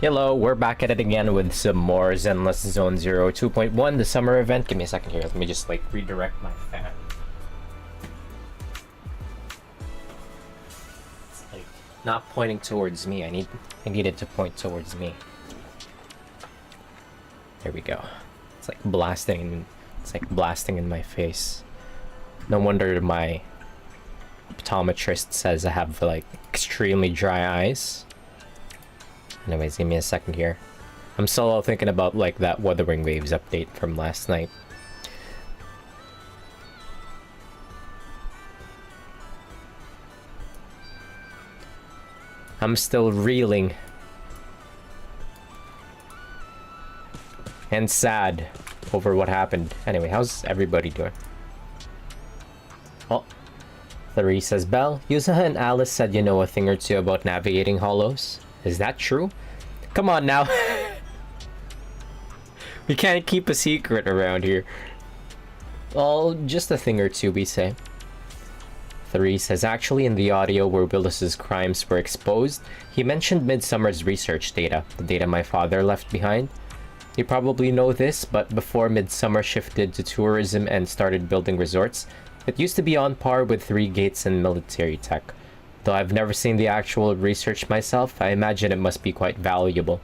Hello, we're back at it again with some more Zenless Zone 0 2.1, the summer event. Give me a second here, let me just like redirect my fan. It's like not pointing towards me, I need it to point towards me. There we go. It's like blasting in my face. No wonder my optometrist says I have like extremely dry eyes. Anyways, give me a second here. I'm still thinking about like that Wuthering Waves update from last night. I'm still reeling. And sad over what happened. Anyway, how's everybody doing? Oh. Larry says, Belle, Yuzuha and Alice said you know a thing or two about navigating hollows. Is that true? Come on now. We can't keep a secret around here. Well, just a thing or two, we say. 3 says, actually in the audio where Willis's crimes were exposed, he mentioned Midsummer's research data, the data my father left behind. You probably know this, but before Midsummer shifted to tourism and started building resorts, it used to be on par with 3 Gates and military tech. Though I've never seen the actual research myself, I imagine it must be quite valuable.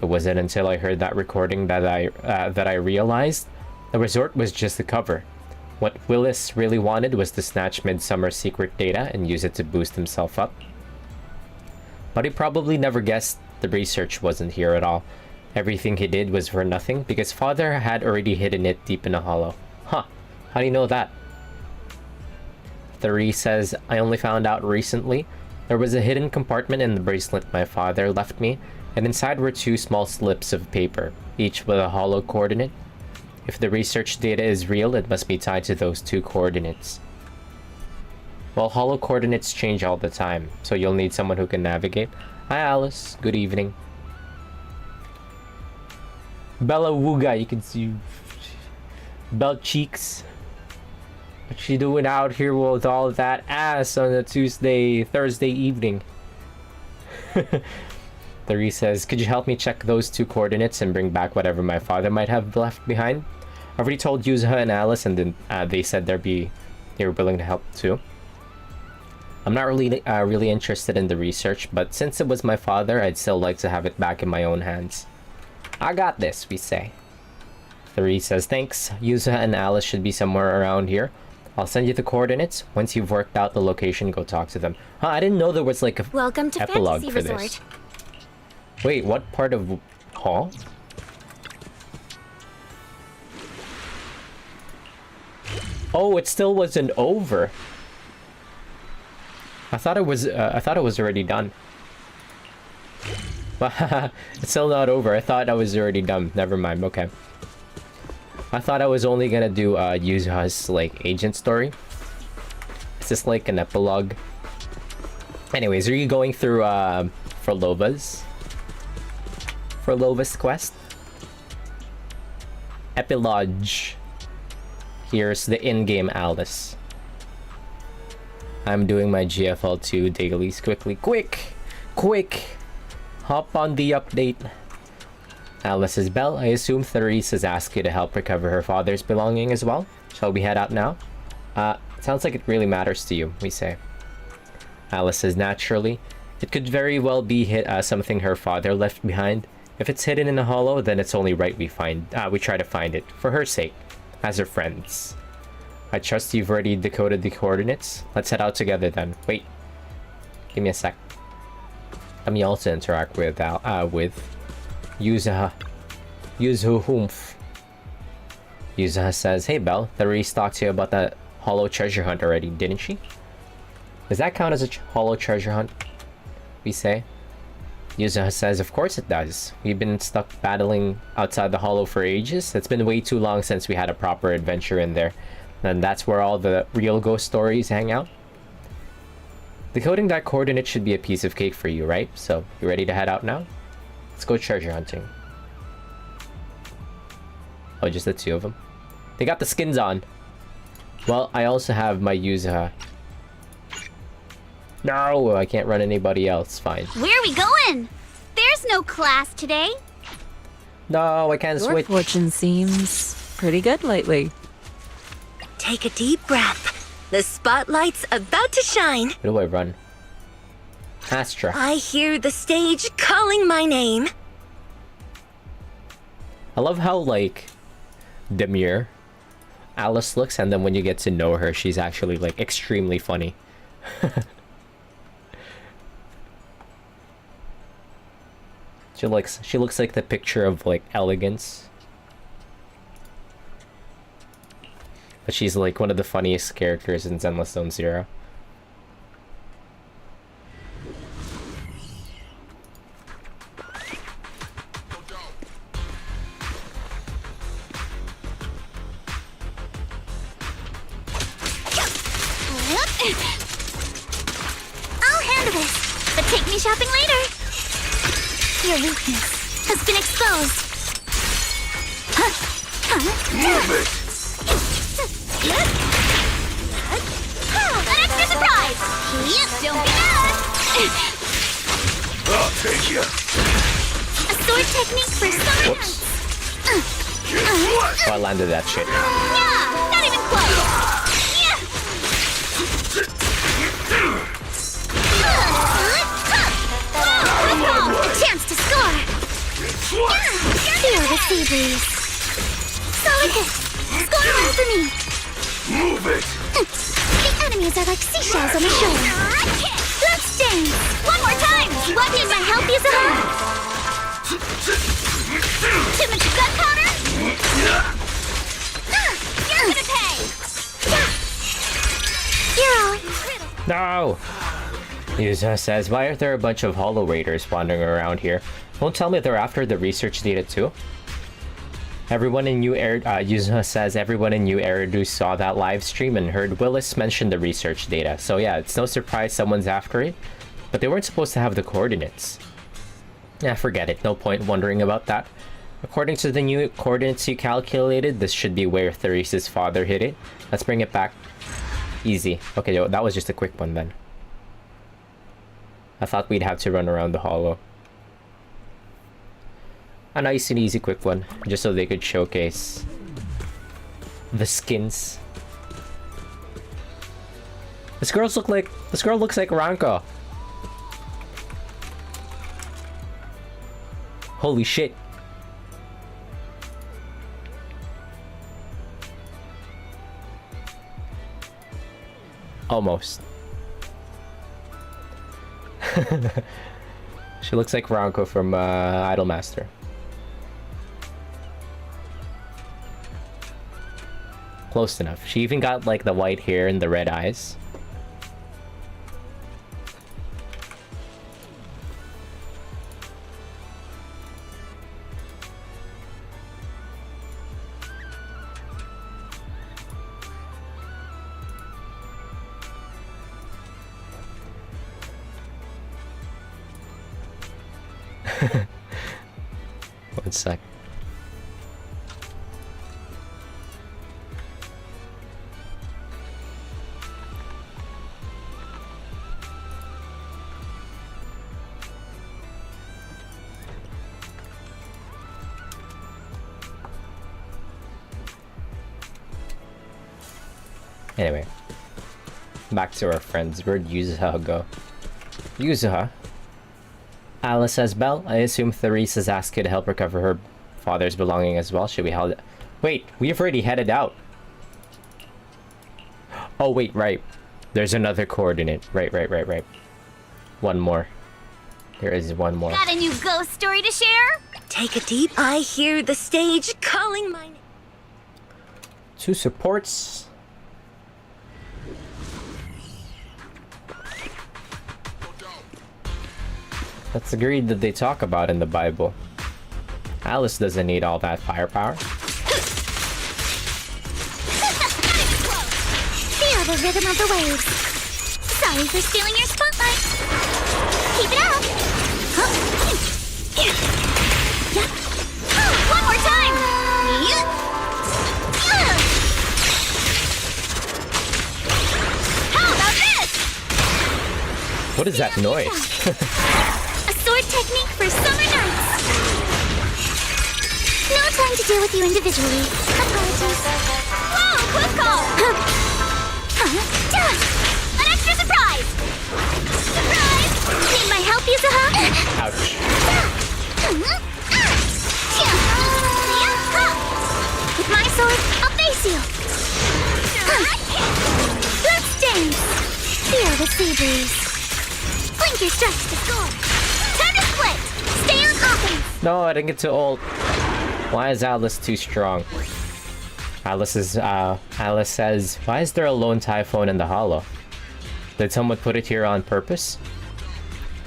It wasn't until I heard that recording that I realized the resort was just a cover. What Willis really wanted was to snatch Midsummer's secret data and use it to boost himself up. But he probably never guessed the research wasn't here at all. Everything he did was for nothing because Father had already hidden it deep in a hollow. Huh, how do you know that? 3 says, I only found out recently. There was a hidden compartment in the bracelet my father left me, and inside were 2 small slips of paper, each with a hollow coordinate. If the research data is real, it must be tied to those 2 coordinates. Well, hollow coordinates change all the time, so you'll need someone who can navigate. Hi Alice, good evening. Bella Wooga, you can see Bell Cheeks. What you doing out here with all that ass on a Thursday evening? 3 says, could you help me check those 2 coordinates and bring back whatever my father might have left behind? I already told Yuzuha and Alice, and then they said they were willing to help too. I'm not really interested in the research, but since it was my father, I'd still like to have it back in my own hands. I got this, we say. 3 says, thanks. Yuzuha and Alice should be somewhere around here. I'll send you the coordinates. Once you've worked out the location, go talk to them. Huh, I didn't know there was like a Welcome to epilogue Fantasy for Resort. this. Wait, what part of... Huh? Oh, it still wasn't over. I thought it was already done. It's still not over. I thought I was already done. Never mind. Okay. I thought I was only gonna do Yuzuha's like agent story. Is this like an epilogue? Anyways, are you going through for Lova's quest? Epilogue. Here's the in-game Alice. I'm doing my GFL2 dailies quickly. Quick! Hop on the update. Alice says, Belle, I assume Therese has asked you to help recover her father's belonging as well. Shall we head out now? Sounds like it really matters to you, we say. Alice says, naturally. It could very well be something her father left behind. If it's hidden in a hollow, then it's only right we try to find it, for her sake, as her friends. I trust you've already decoded the coordinates. Let's head out together then. Wait. Give me a sec. Let me also interact with Yuzuha. Yuzuhumph. Yuzuha says, hey Belle, Therese talked to you about that hollow treasure hunt already, didn't she? Does that count as a hollow treasure hunt? We say. Yuzuha says, of course it does. We've been stuck battling outside the hollow for ages. It's been way too long since we had a proper adventure in there. And that's where all the real ghost stories hang out. Decoding that coordinate should be a piece of cake for you, right? So, you ready to head out now? Let's go treasure hunting. Oh, just the 2 of them. They got the skins on. Well, I also have my Yuzuha. No, I can't run anybody else. Fine. Where are we going? There There's no class today. No, I can't Your switch. fortune seems pretty good lately. Take a deep breath. The spotlight's about to shine. Where do I run? Astra. I hear the stage calling my name. I love how, like, demure Alice looks, and then when you get to know her, she's actually, like, extremely funny. She looks like the picture of, like, elegance. But she's, like, one of the funniest characters in Zenless Zone Zero. I'll handle this, but take me shopping later. Your weakness has been exposed. Move it! An extra surprise! Yep, don't be mad! I'll take you. A sword technique for summer Whoops. nights. Guess what? Oh, I landed that shit. Yeah, not even close. Yeah. A chance to score. Guess what? Feel the sea breeze. Solid hit. Score one for me. Move it! The enemies are like seashells on the shore. Let's dance. One more time. What need my help, yuzuha? Too much gunpowder? You're gonna pay. You're all. No! Yuzuha says, why are there a bunch of Hollow Raiders wandering around here? Won't tell me they're after the research data too? Everyone in Yuzuha says everyone in New Eridu saw that live stream and heard Willis mention the research data. So yeah, it's no surprise someone's after it. But they weren't supposed to have the coordinates. Yeah, forget it. No point wondering about that. According to the new coordinates you calculated, this should be where Therese's father hid it. Let's bring it back. Easy. Okay, that was just a quick one then. I thought we'd have to run around the hollow. A nice and easy quick one, just so they could showcase the skins. This girl looks like Ranko. Holy shit. Almost. She looks like Ranko from Idolmaster. Close enough. She even got like the white hair and the red eyes. One sec. Anyway, back to our friends. Where'd Yuzuha go? Yuzuha? Alice says, Belle, I assume Therese's asked you to help recover her father's belonging as well. Should we hold it? Wait, we've already headed out. Oh, wait, right. There's another coordinate. Right. One more. There is one more. Got a new ghost story to share? Take a deep. I hear the stage calling my name. 2 supports. That's the greed that they talk about in the Bible. Alice doesn't need all that firepower. Feel the rhythm of the waves. Sorry for stealing your spotlight. Keep it up. One more time. How about this? What is that noise? A sword technique for summer to deal with you individually. Apologies. Whoa, close call! An extra surprise! Surprise! Need my help, Yuzuha? Ouch. With my sword, I'll face you! Let's dance! Feel the sea breeze. Blink your strikes to score. Time to split! Stay on offense! No, I didn't get to ult. Why is Alice too strong? Alice says, why is there a lone typhoon in the hollow? Did someone put it here on purpose?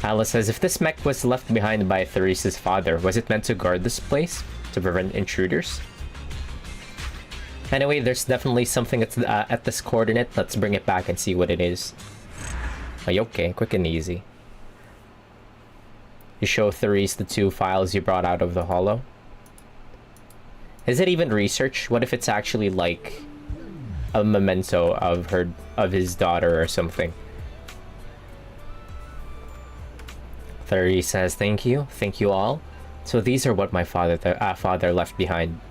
Alice says, if this mech was left behind by Therese's father, was it meant to guard this place? To prevent intruders? Anyway, there's definitely something at this coordinate. Let's bring it back and see what it is. Okay, quick and easy. You show Therese the 2 files you brought out of the hollow. Is it even research? What if it's actually like a memento of his daughter or something? Therese says, thank you all. So these are what my father left behind.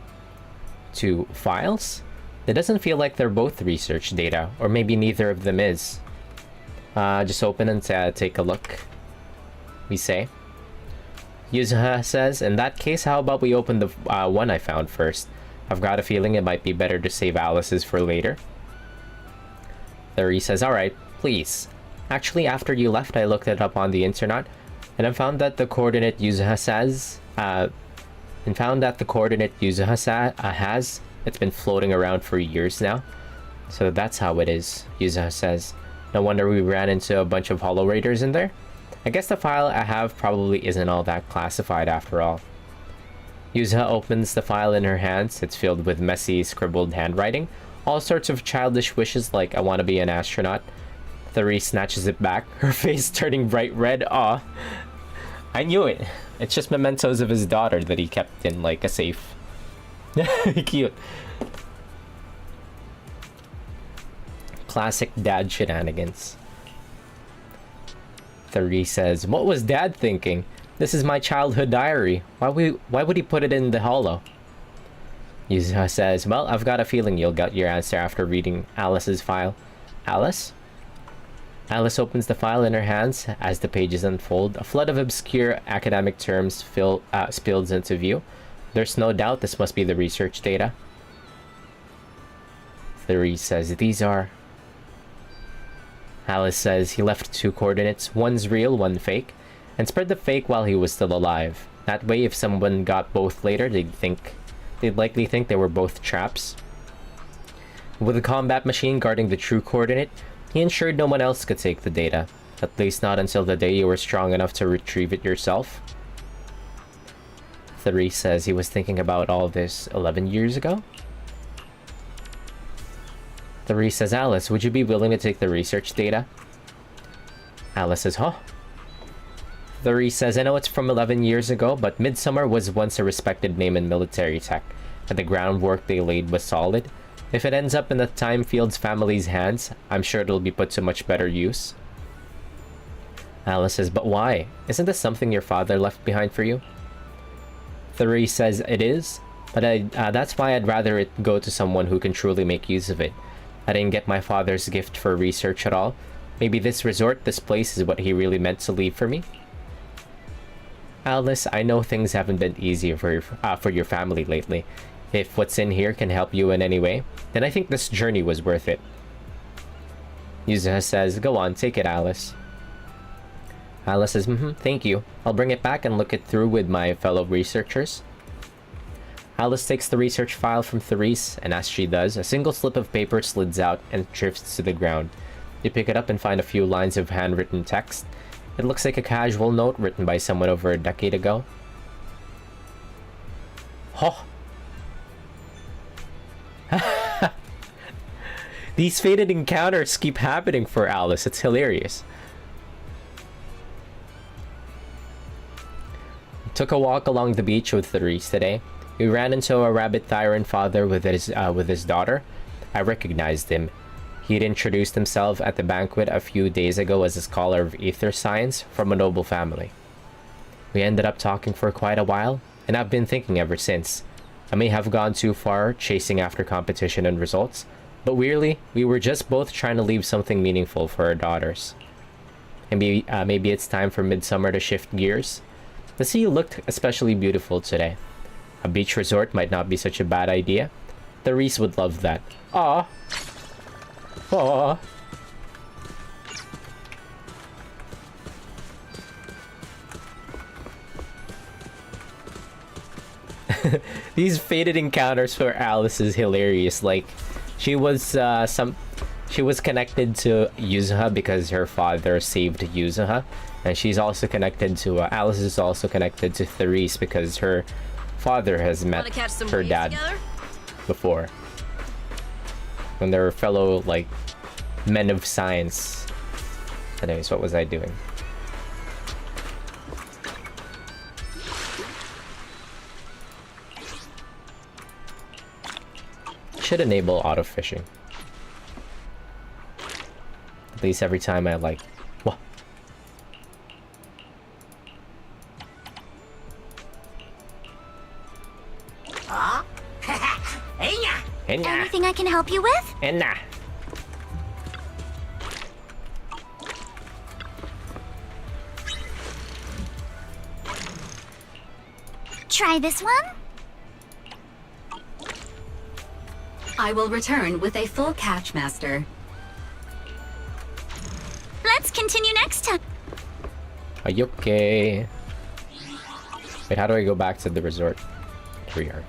2 files? It doesn't feel like they're both research data, or maybe neither of them is. Just open and take a look. We say. Yuzuha says, in that case, how about we open the one I found first? I've got a feeling it might be better to save Alice's for later. Therese says, alright, please. Actually, after you left, I looked it up on the internet, and I found that the coordinate Yuzuha has, it's been floating around for years now. So that's how it is, Yuzuha says. No wonder we ran into a bunch of Hollow Raiders in there. I guess the file I have probably isn't all that classified after all. Yuzuha opens the file in her hands. It's filled with messy, scribbled handwriting. All sorts of childish wishes like, I want to be an astronaut. Therese snatches it back, her face turning bright red. Aw. I knew it. It's just mementos of his daughter that he kept in, like, a safe. Cute. Classic dad shenanigans. Therese says, what was Dad thinking? This is my childhood diary. Why would he put it in the hollow? Yuzuha says, well, I've got a feeling you'll get your answer after reading Alice's file. Alice? Alice opens the file in her hands. As the pages unfold, a flood of obscure academic terms spills into view. There's no doubt this must be the research data. Therese says, these are... Alice says he left 2 coordinates, one's real, one fake, and spread the fake while he was still alive. That way, if someone got both later, they'd likely think they were both traps. With a combat machine guarding the true coordinate, he ensured no one else could take the data, at least not until the day you were strong enough to retrieve it yourself. Therese says he was thinking about all this 11 years ago. Therese says, Alice, would you be willing to take the research data? Alice says, huh? Therese says, I know it's from 11 years ago, but Midsummer was once a respected name in military tech, and the groundwork they laid was solid. If it ends up in the Time Fields family's hands, I'm sure it'll be put to much better use. Alice says, but why? Isn't this something your father left behind for you? Therese says, it is, but that's why I'd rather it go to someone who can truly make use of it. I didn't get my father's gift for research at all. Maybe this place is what he really meant to leave for me? Alice, I know things haven't been easy for your family lately. If what's in here can help you in any way, then I think this journey was worth it. Yuzuha says, go on, take it, Alice. Alice says, thank you. I'll bring it back and look it through with my fellow researchers. Alice takes the research file from Therese, and as she does, a single slip of paper slides out and drifts to the ground. You pick it up and find a few lines of handwritten text. It looks like a casual note written by someone over a decade ago. Oh! These fated encounters keep happening for Alice. It's hilarious. Took a walk along the beach with Therese today. We ran into a rabbit tyrant father with his daughter. I recognized him. He'd introduced himself at the banquet a few days ago as a scholar of ether science from a noble family. We ended up talking for quite a while, and I've been thinking ever since. I may have gone too far chasing after competition and results, but weirdly, we were just both trying to leave something meaningful for our daughters. Maybe it's time for Midsummer to shift gears. The sea looked especially beautiful today. A beach resort might not be such a bad idea. The Reese would love that. Aww. Aww. These faded encounters for Alice is hilarious. Like, she was connected to Yuzuha because her father saved Yuzuha, and she's also connected to Alice is also connected to Therese because her father has met her dad before when they were fellow like men of science. Anyways, what was I doing? Should enable auto fishing. At least every time I like. What? Anything I can help you with? Enna. Try this one? I will return with a full catch, Master. Let's continue next time. Are you okay? Wait, how do I go back to the resort? Here we are.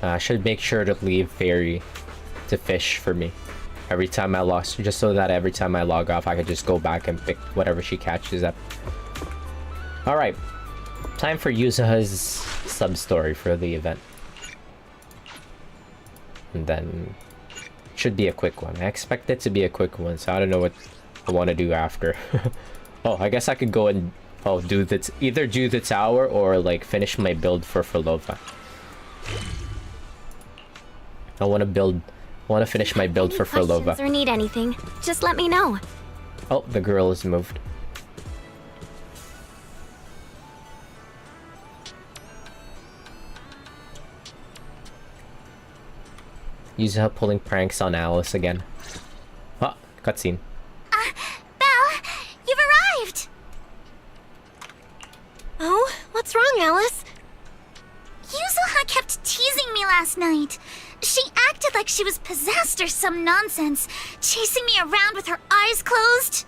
I should make sure to leave Fairy to fish for me every time I log, just so that every time I log off I could just go back and pick whatever she catches up. Alright, time for Yuzuha's sub-story for the event. And then, should be a quick one. I expect it to be a quick one, so I don't know what I want to do after. Oh, I guess I could go and do this, either do the tower or like finish my build for Filova. I want to finish my build for Filova. Or need anything, just let me know. Oh, the girl is moved. Yuzuha pulling pranks on Alice again. Ah, cutscene. Belle, you've arrived! Oh, what's wrong, Alice? Yuzuha kept teasing me last night. She acted like she was possessed or some nonsense, chasing me around with her eyes closed.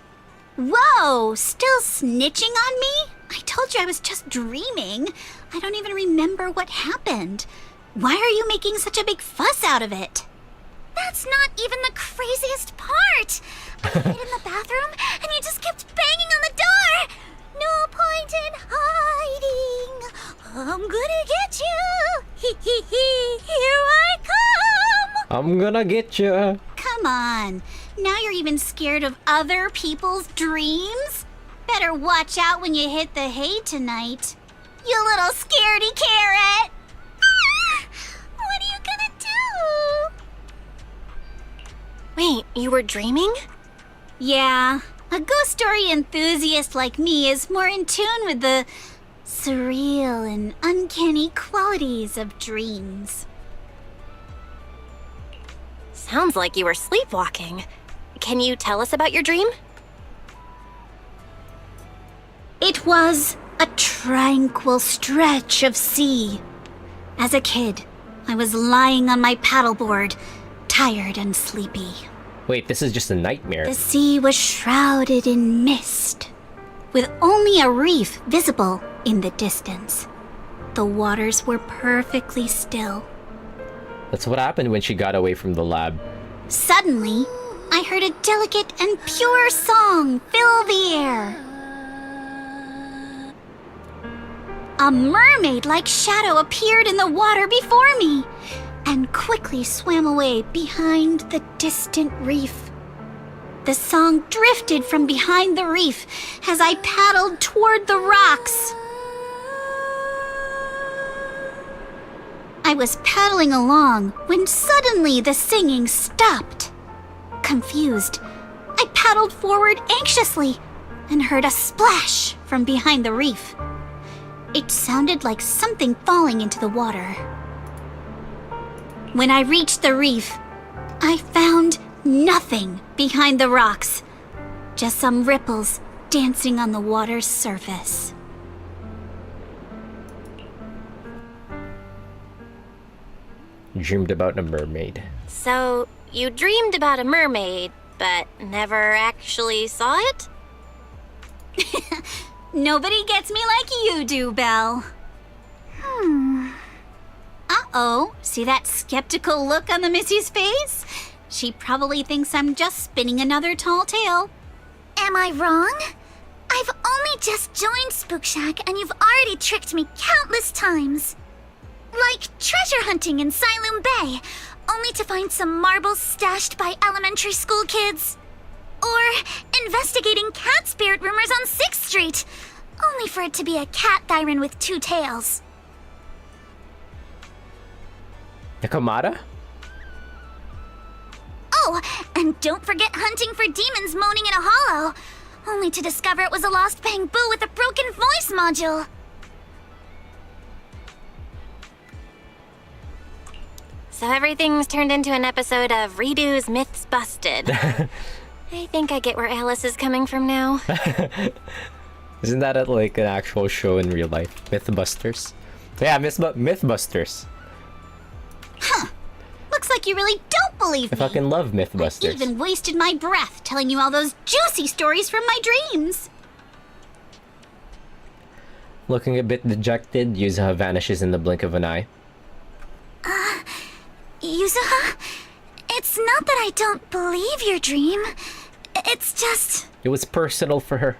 Whoa, still snitching on me? I told you I was just dreaming. I don't even remember what happened. Why are you making such a big fuss out of it? That's not even the craziest part. I hid in the bathroom and you just kept banging on the door. No point in hiding. I'm gonna get you. Hee hee hee. Here I come. I'm gonna get you. Come on. Now you're even scared of other people's dreams? Better watch out when you hit the hay tonight. You little scaredy carrot. What are you gonna do? Wait, you were dreaming? Yeah, a ghost story enthusiast like me is more in tune with the surreal and uncanny qualities of dreams. Sounds like you were sleepwalking. Can you tell us about your dream? It was a tranquil stretch of sea. As a kid, I was lying on my paddleboard, tired and sleepy. Wait, this is just a nightmare. The sea was shrouded in mist, with only a reef visible in the distance. The waters were perfectly still. That's what happened when she got away from the lab. Suddenly, I heard a delicate and pure song fill the air. A mermaid-like shadow appeared in the water before me and quickly swam away behind the distant reef. The song drifted from behind the reef as I paddled toward the rocks. I was paddling along when suddenly the singing stopped. Confused, I paddled forward anxiously and heard a splash from behind the reef. It sounded like something falling into the water. When I reached the reef, I found nothing behind the rocks. Just some ripples dancing on the water's surface. Dreamed about a mermaid. So, you dreamed about a mermaid, but never actually saw it? Nobody gets me like you do, Belle. Uh-oh, see that skeptical look on the Missy's face? She probably thinks I'm just spinning another tall tale. Am I wrong? I've only just joined Spook Shack and you've already tricked me countless times. Like treasure hunting in Siloam Bay, only to find some marbles stashed by elementary school kids. Or investigating cat spirit rumors on 6th Street, only for it to be a cat siren with 2 tails. Nakamata? Oh, and don't forget hunting for demons moaning in a hollow, only to discover it was a lost bamboo with a broken voice module. So everything's turned into an episode of Redo's Myths Busted. I think I get where Alice is coming from now. Isn't that like an actual show in real life? Mythbusters? Yeah, Mythbusters. Looks like you really don't believe I me. fucking love Mythbusters. Even wasted my breath telling you all those juicy stories from my dreams. Looking a bit dejected, Yuzuha vanishes in the blink of an eye. Yuzuha? It's not that I don't believe your dream. It's just... It was personal for her.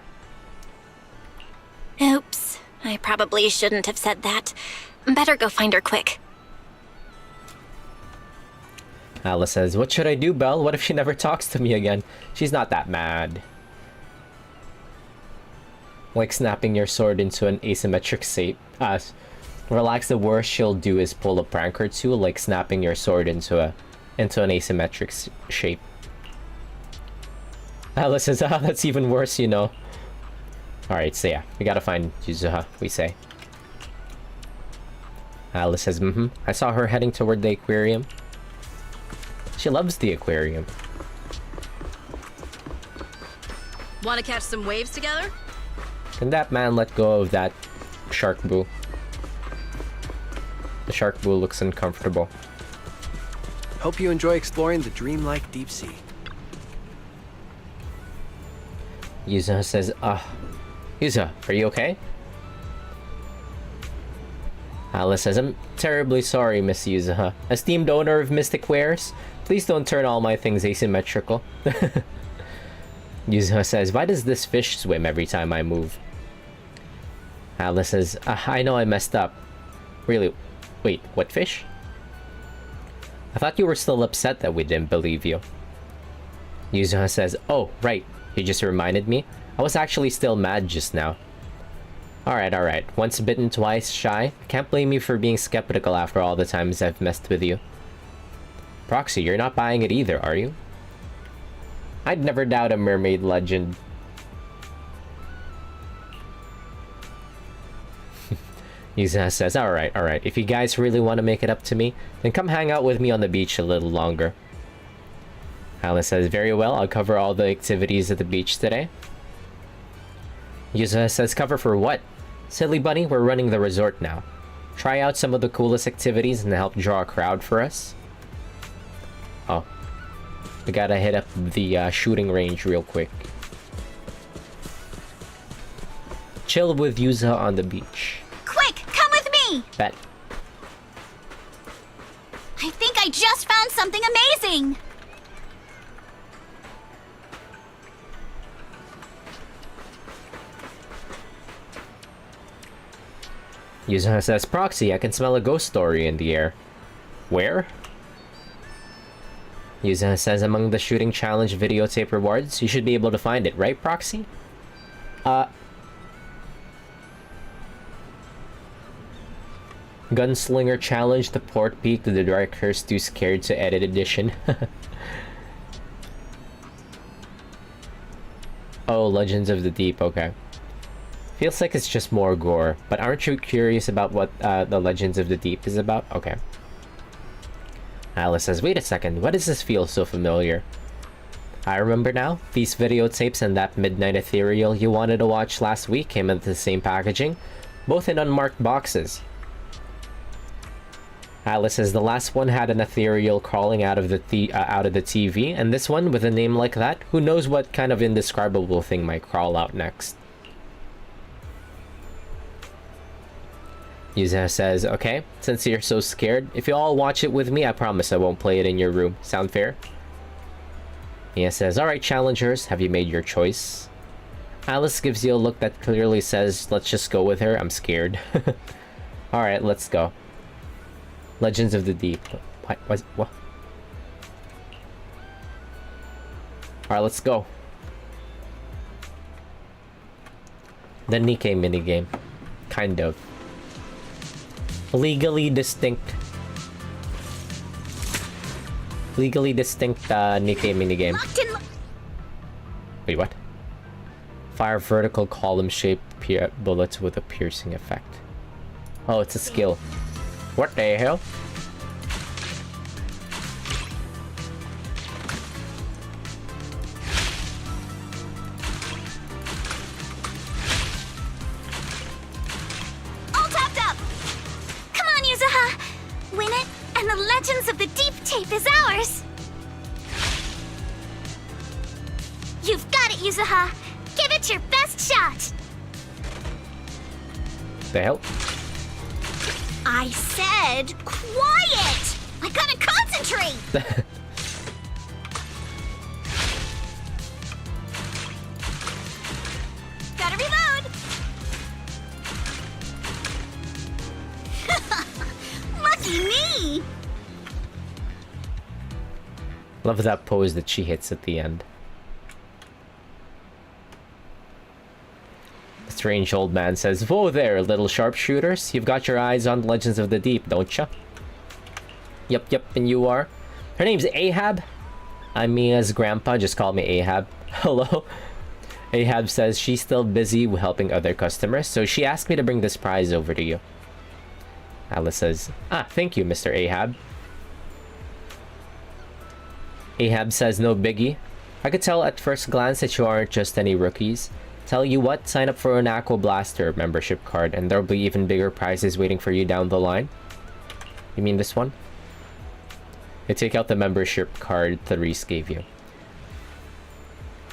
Oops. I probably shouldn't have said that. Better go find her quick. Alice says, "What should I do, Belle? What if she never talks to me again? She's not that mad." Like snapping your sword into an asymmetric shape. Relax, the worst she'll do is pull a prank or two, like snapping your sword into an asymmetric shape. Alice says, that's even worse, you know. Alright, so yeah, we gotta find Yuzuha, we say. Alice says, I saw her heading toward the aquarium. She loves the aquarium. Want to catch some waves together? Can that man let go of that shark boo? The shark boo looks uncomfortable. Hope you enjoy exploring the dreamlike deep sea. Yuzuha says, Yuzuha, are you okay? Alice says, I'm terribly sorry, Miss Yuzuha. Esteemed owner of Mystic Wares, please don't turn all my things asymmetrical. Yuzuha says, why does this fish swim every time I move? Alice says, I know I messed up. Really? Wait, what fish? I thought you were still upset that we didn't believe you. Yuzuha says, oh, right. You just reminded me. I was actually still mad just now. Alright. Once bitten, twice shy. Can't blame you for being skeptical after all the times I've messed with you. Proxy, you're not buying it either, are you? I'd never doubt a mermaid legend. Yuzuha says, alright. If you guys really want to make it up to me, then come hang out with me on the beach a little longer. Alice says, very well, I'll cover all the activities at the beach today. Yuzuha says, cover for what? Silly bunny, we're running the resort now. Try out some of the coolest activities and help draw a crowd for us. Oh. We gotta hit up the shooting range real quick. Chill with Yuzuha on the beach. Quick, come with me! Bet. I think I just found something amazing! Yuzuha says, Proxy, I can smell a ghost story in the air. Where? Yuzuha says, among the shooting challenge videotape rewards, you should be able to find it, right, Proxy? Gunslinger challenge, the Port Peak to the Director's Too Scared to Edit edition. Oh, Legends of the Deep, okay. Feels like it's just more gore, but aren't you curious about what the Legends of the Deep is about? Okay. Alice says, wait a second, why does this feel so familiar? I remember now. These videotapes and that Midnight Ethereal you wanted to watch last week came in the same packaging, both in unmarked boxes. Alice says the last one had an ethereal crawling out of the TV, and this one, with a name like that, who knows what kind of indescribable thing might crawl out next. Yuzuha says, okay, since you're so scared, if you all watch it with me, I promise I won't play it in your room. Sound fair? Mia says, alright challengers, have you made your choice? Alice gives you a look that clearly says, let's just go with her, I'm scared. Alright, let's go. Legends of the Deep. What? Alright, let's go. The Nikkei minigame. Kind of. Legally distinct Nikkei minigame. Wait, what? Fire vertical column-shaped bullets with a piercing effect. Oh, it's a skill. What the hell? All topped up! Come on, Yuzuha! Win it, and the Legends of the Deep tape is ours! You've got it, Yuzuha! Give it your best shot! The hell? I said quiet! I gotta concentrate! Gotta reload! Lucky me! Love that pose that she hits at the end. The strange old man says, whoa there, little sharpshooters. You've got your eyes on Legends of the Deep, don't ya? Yep, and you are? Her name's Ahab? I'm Mia's grandpa, just call me Ahab. Hello? Ahab says she's still busy helping other customers, so she asked me to bring this prize over to you. Alice says, thank you, Mr. Ahab. Ahab says, no biggie. I could tell at first glance that you aren't just any rookies. Tell you what, sign up for an Aqua Blaster membership card and there'll be even bigger prizes waiting for you down the line. You mean this one? You take out the membership card Therese gave you.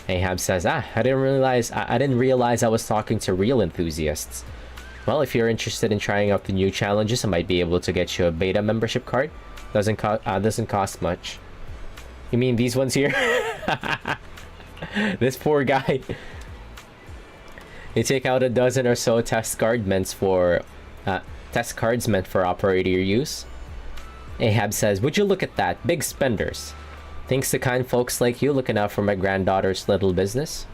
Ahab says, I didn't realize I was talking to real enthusiasts. Well, if you're interested in trying out the new challenges, I might be able to get you a beta membership card. Doesn't cost much. You mean these ones here? This poor guy. You take out a dozen or so test cards meant for operator use. Ahab says, would you look at that, big spenders. Thanks to kind folks like you looking out for my granddaughter's little business.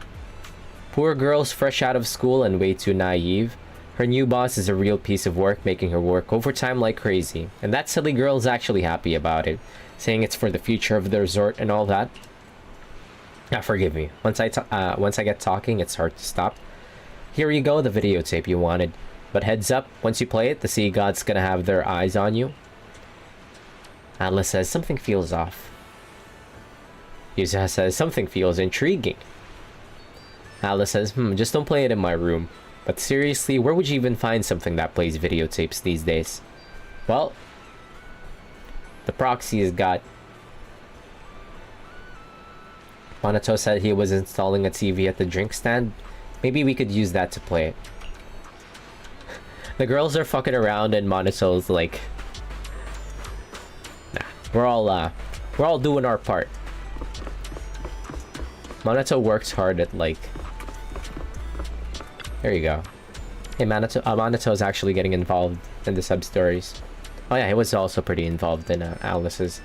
Poor girl's fresh out of school and way too naive. Her new boss is a real piece of work, making her work overtime like crazy. And that silly girl's actually happy about it, saying it's for the future of the resort and all that. Forgive me. Once I get talking, it's hard to stop. Here you go, the videotape you wanted. But heads up, once you play it, the sea god's gonna have their eyes on you. Atlas says, something feels off. Yuzuha says, something feels intriguing. Atlas says, just don't play it in my room. But seriously, where would you even find something that plays videotapes these days? Well, the proxy has got... Monato said he was installing a TV at the drink stand. Maybe we could use that to play it. The girls are fucking around and Monato's like... Nah, we're all doing our part. Monato works hard at like... There you go. Hey, Monato's actually getting involved in the sub-stories. Oh yeah, he was also pretty involved in Alice's.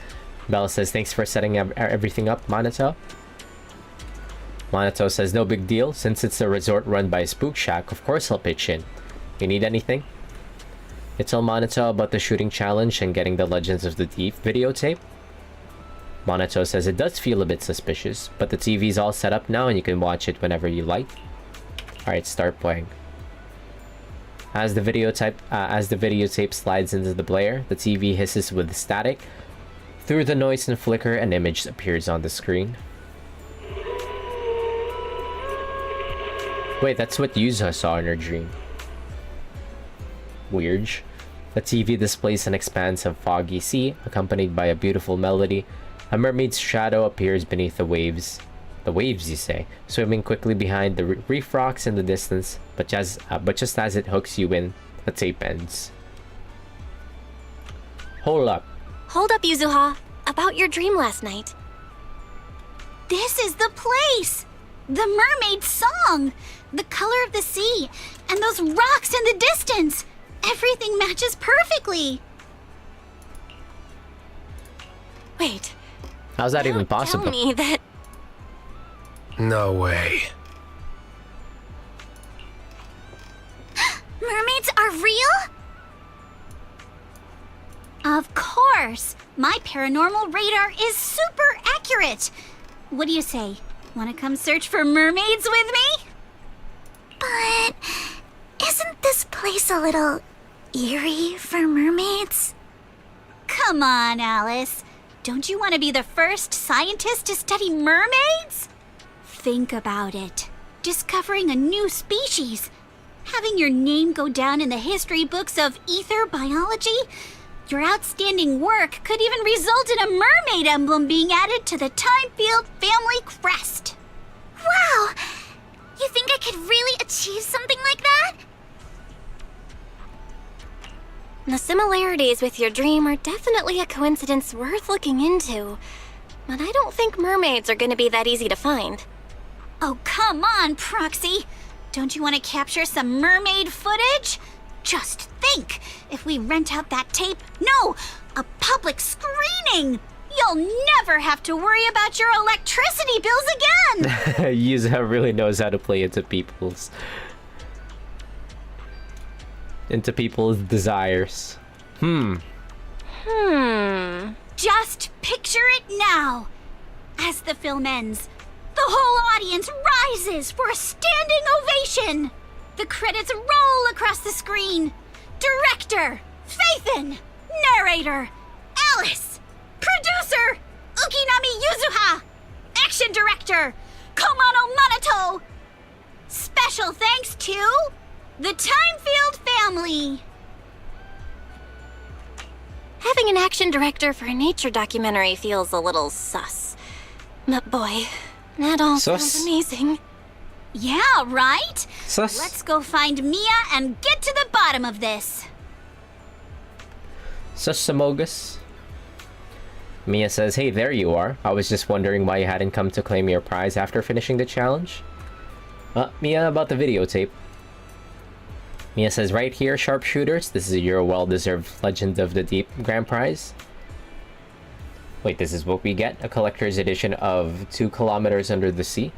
Bella says, thanks for setting everything up, Monato. Monato says, no big deal. Since it's a resort run by Spook Shack, of course I'll pitch in. You need anything? You tell Monato about the shooting challenge and getting the Legends of the Deep videotape. Monato says it does feel a bit suspicious, but the TV's all set up now and you can watch it whenever you like. Alright, start playing. As the videotape slides into the player, the TV hisses with static. Through the noise and flicker, an image appears on the screen. Wait, that's what Yuzuha saw in her dream. Weird. The TV displays an expanse of foggy sea, accompanied by a beautiful melody. A mermaid's shadow appears beneath the waves. The waves, you say, swimming quickly behind the reef rocks in the distance, but just as it hooks you in, the tape ends. Hold up. Hold up, Yuzuha. About your dream last night. This is the place! The mermaid song! The color of the sea, and those rocks in the distance! Everything matches perfectly! Wait. How's that even possible? Tell me that... No way. Mermaids are real? Of course! My paranormal radar is super accurate! What do you say? Want to come search for mermaids with me? But isn't this place a little eerie for mermaids? Come on, Alice. Don't you want to be the first scientist to study mermaids? Think about it. Discovering a new species. Having your name go down in the history books of ether biology. Your outstanding work could even result in a mermaid emblem being added to the Timefield family crest. Wow! You think I could really achieve something like that? The similarities with your dream are definitely a coincidence worth looking into. But I don't think mermaids are gonna be that easy to find. Oh, come on, Proxy. Don't you want to capture some mermaid footage? Just think, if we rent out that tape, no, a public screening, you'll never have to worry about your electricity bills again. Yuzuha really knows how to play into people's desires. Just picture it now. As the film ends, the whole audience rises for a standing ovation. The credits roll across the screen. Director, Faithin, narrator, Alice, producer, Ukinami Yuzuha, action director, Komano Manato. Special thanks to the Timefield family. Having an action director for a nature documentary feels a little sus. But boy, that all Sus? sounds amazing. Yeah, right? Sus. Let's go find Mia and get to the bottom of this. Samogus. Mia says, hey, there you are. I was just wondering why you hadn't come to claim your prize after finishing the challenge. Mia, about the videotape. Mia says, right here, sharpshooters. This is your well-deserved Legend of the Deep grand prize. Wait, this is what we get? A collector's edition of 2 kilometers under the sea?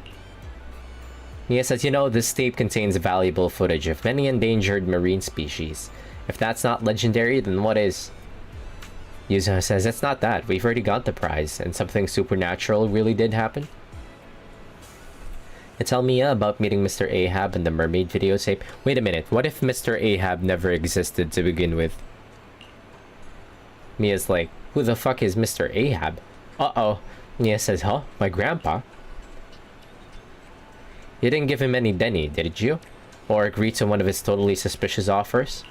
Mia says, you know, this tape contains valuable footage of many endangered marine species. If that's not legendary, then what is? Yuzuha says, it's not that. We've already got the prize, and something supernatural really did happen. You tell Mia about meeting Mr. Ahab and the mermaid videotape. Wait a minute, what if Mr. Ahab never existed to begin with? Mia's like, who the fuck is Mr. Ahab? Uh-oh. Mia says, huh? My grandpa? You didn't give him any Denny, did you? Or agree to one of his totally suspicious offers?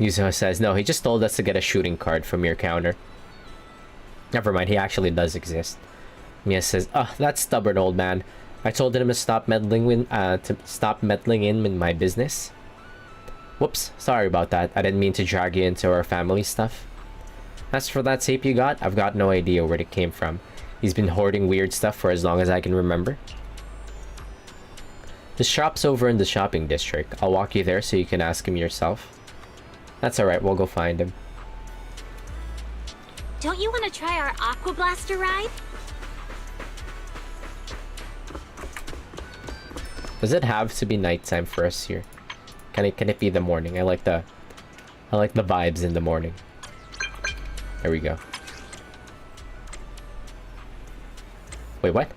Yuzuha says, no, he just told us to get a shooting card from your counter. Never mind, he actually does exist. Mia says, that stubborn old man. I told him to stop meddling in my business. Whoops, sorry about that. I didn't mean to drag you into our family stuff. As for that tape you got, I've got no idea where it came from. He's been hoarding weird stuff for as long as I can remember. The shop's over in the shopping district. I'll walk you there so you can ask him yourself. That's alright, we'll go find him. Don't you want to try our Aqua Blaster ride? Does it have to be nighttime for us here? Can it be the morning? I like the vibes in the morning. There we go. Wait, what?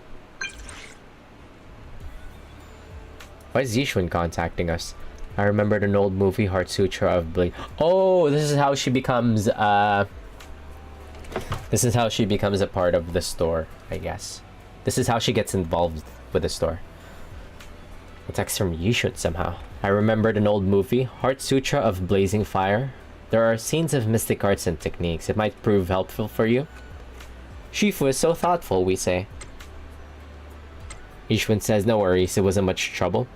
Why is Yishun contacting us? I remembered an old movie, Heart Sutra of Blade. Oh, this is how she becomes, this is how she becomes a part of the store, I guess. This is how she gets involved with the store. A text from Yishun somehow. I remembered an old movie, Heart Sutra of Blazing Fire. There are scenes of mystic arts and techniques. It might prove helpful for you. Shifu is so thoughtful, we say. Yishun says, no worries, it wasn't much trouble.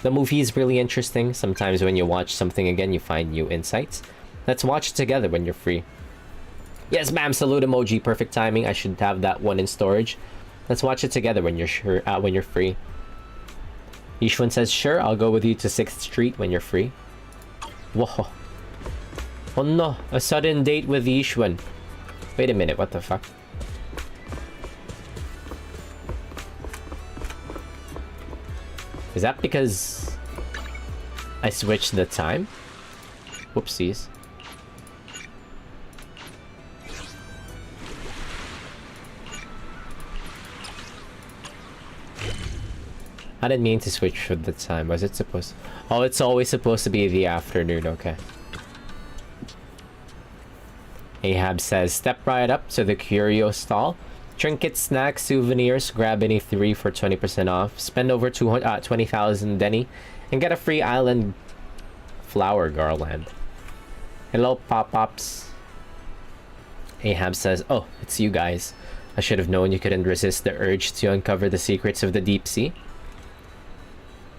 The movie is really interesting. Sometimes when you watch something again, you find new insights. Let's watch it together when you're free. Yes, ma'am, salute emoji, perfect timing. I should have that one in storage. Let's watch it together when you're free. Yishun says, sure, I'll go with you to 6th Street when you're free. Whoa. Oh no, a sudden date with Yishun. Wait a minute, what the fuck? Is that because I switched the time? Whoopsies. I didn't mean to switch for the time. Was it supposed... Oh, it's always supposed to be the afternoon. Okay. Ahab says, step right up to the curio stall. Trinkets, snacks, souvenirs. Grab any 3 for 20% off. Spend over 20,000 Denny. And get a free island flower garland. Hello, pop-ups. Ahab says, oh, it's you guys. I should have known you couldn't resist the urge to uncover the secrets of the deep sea.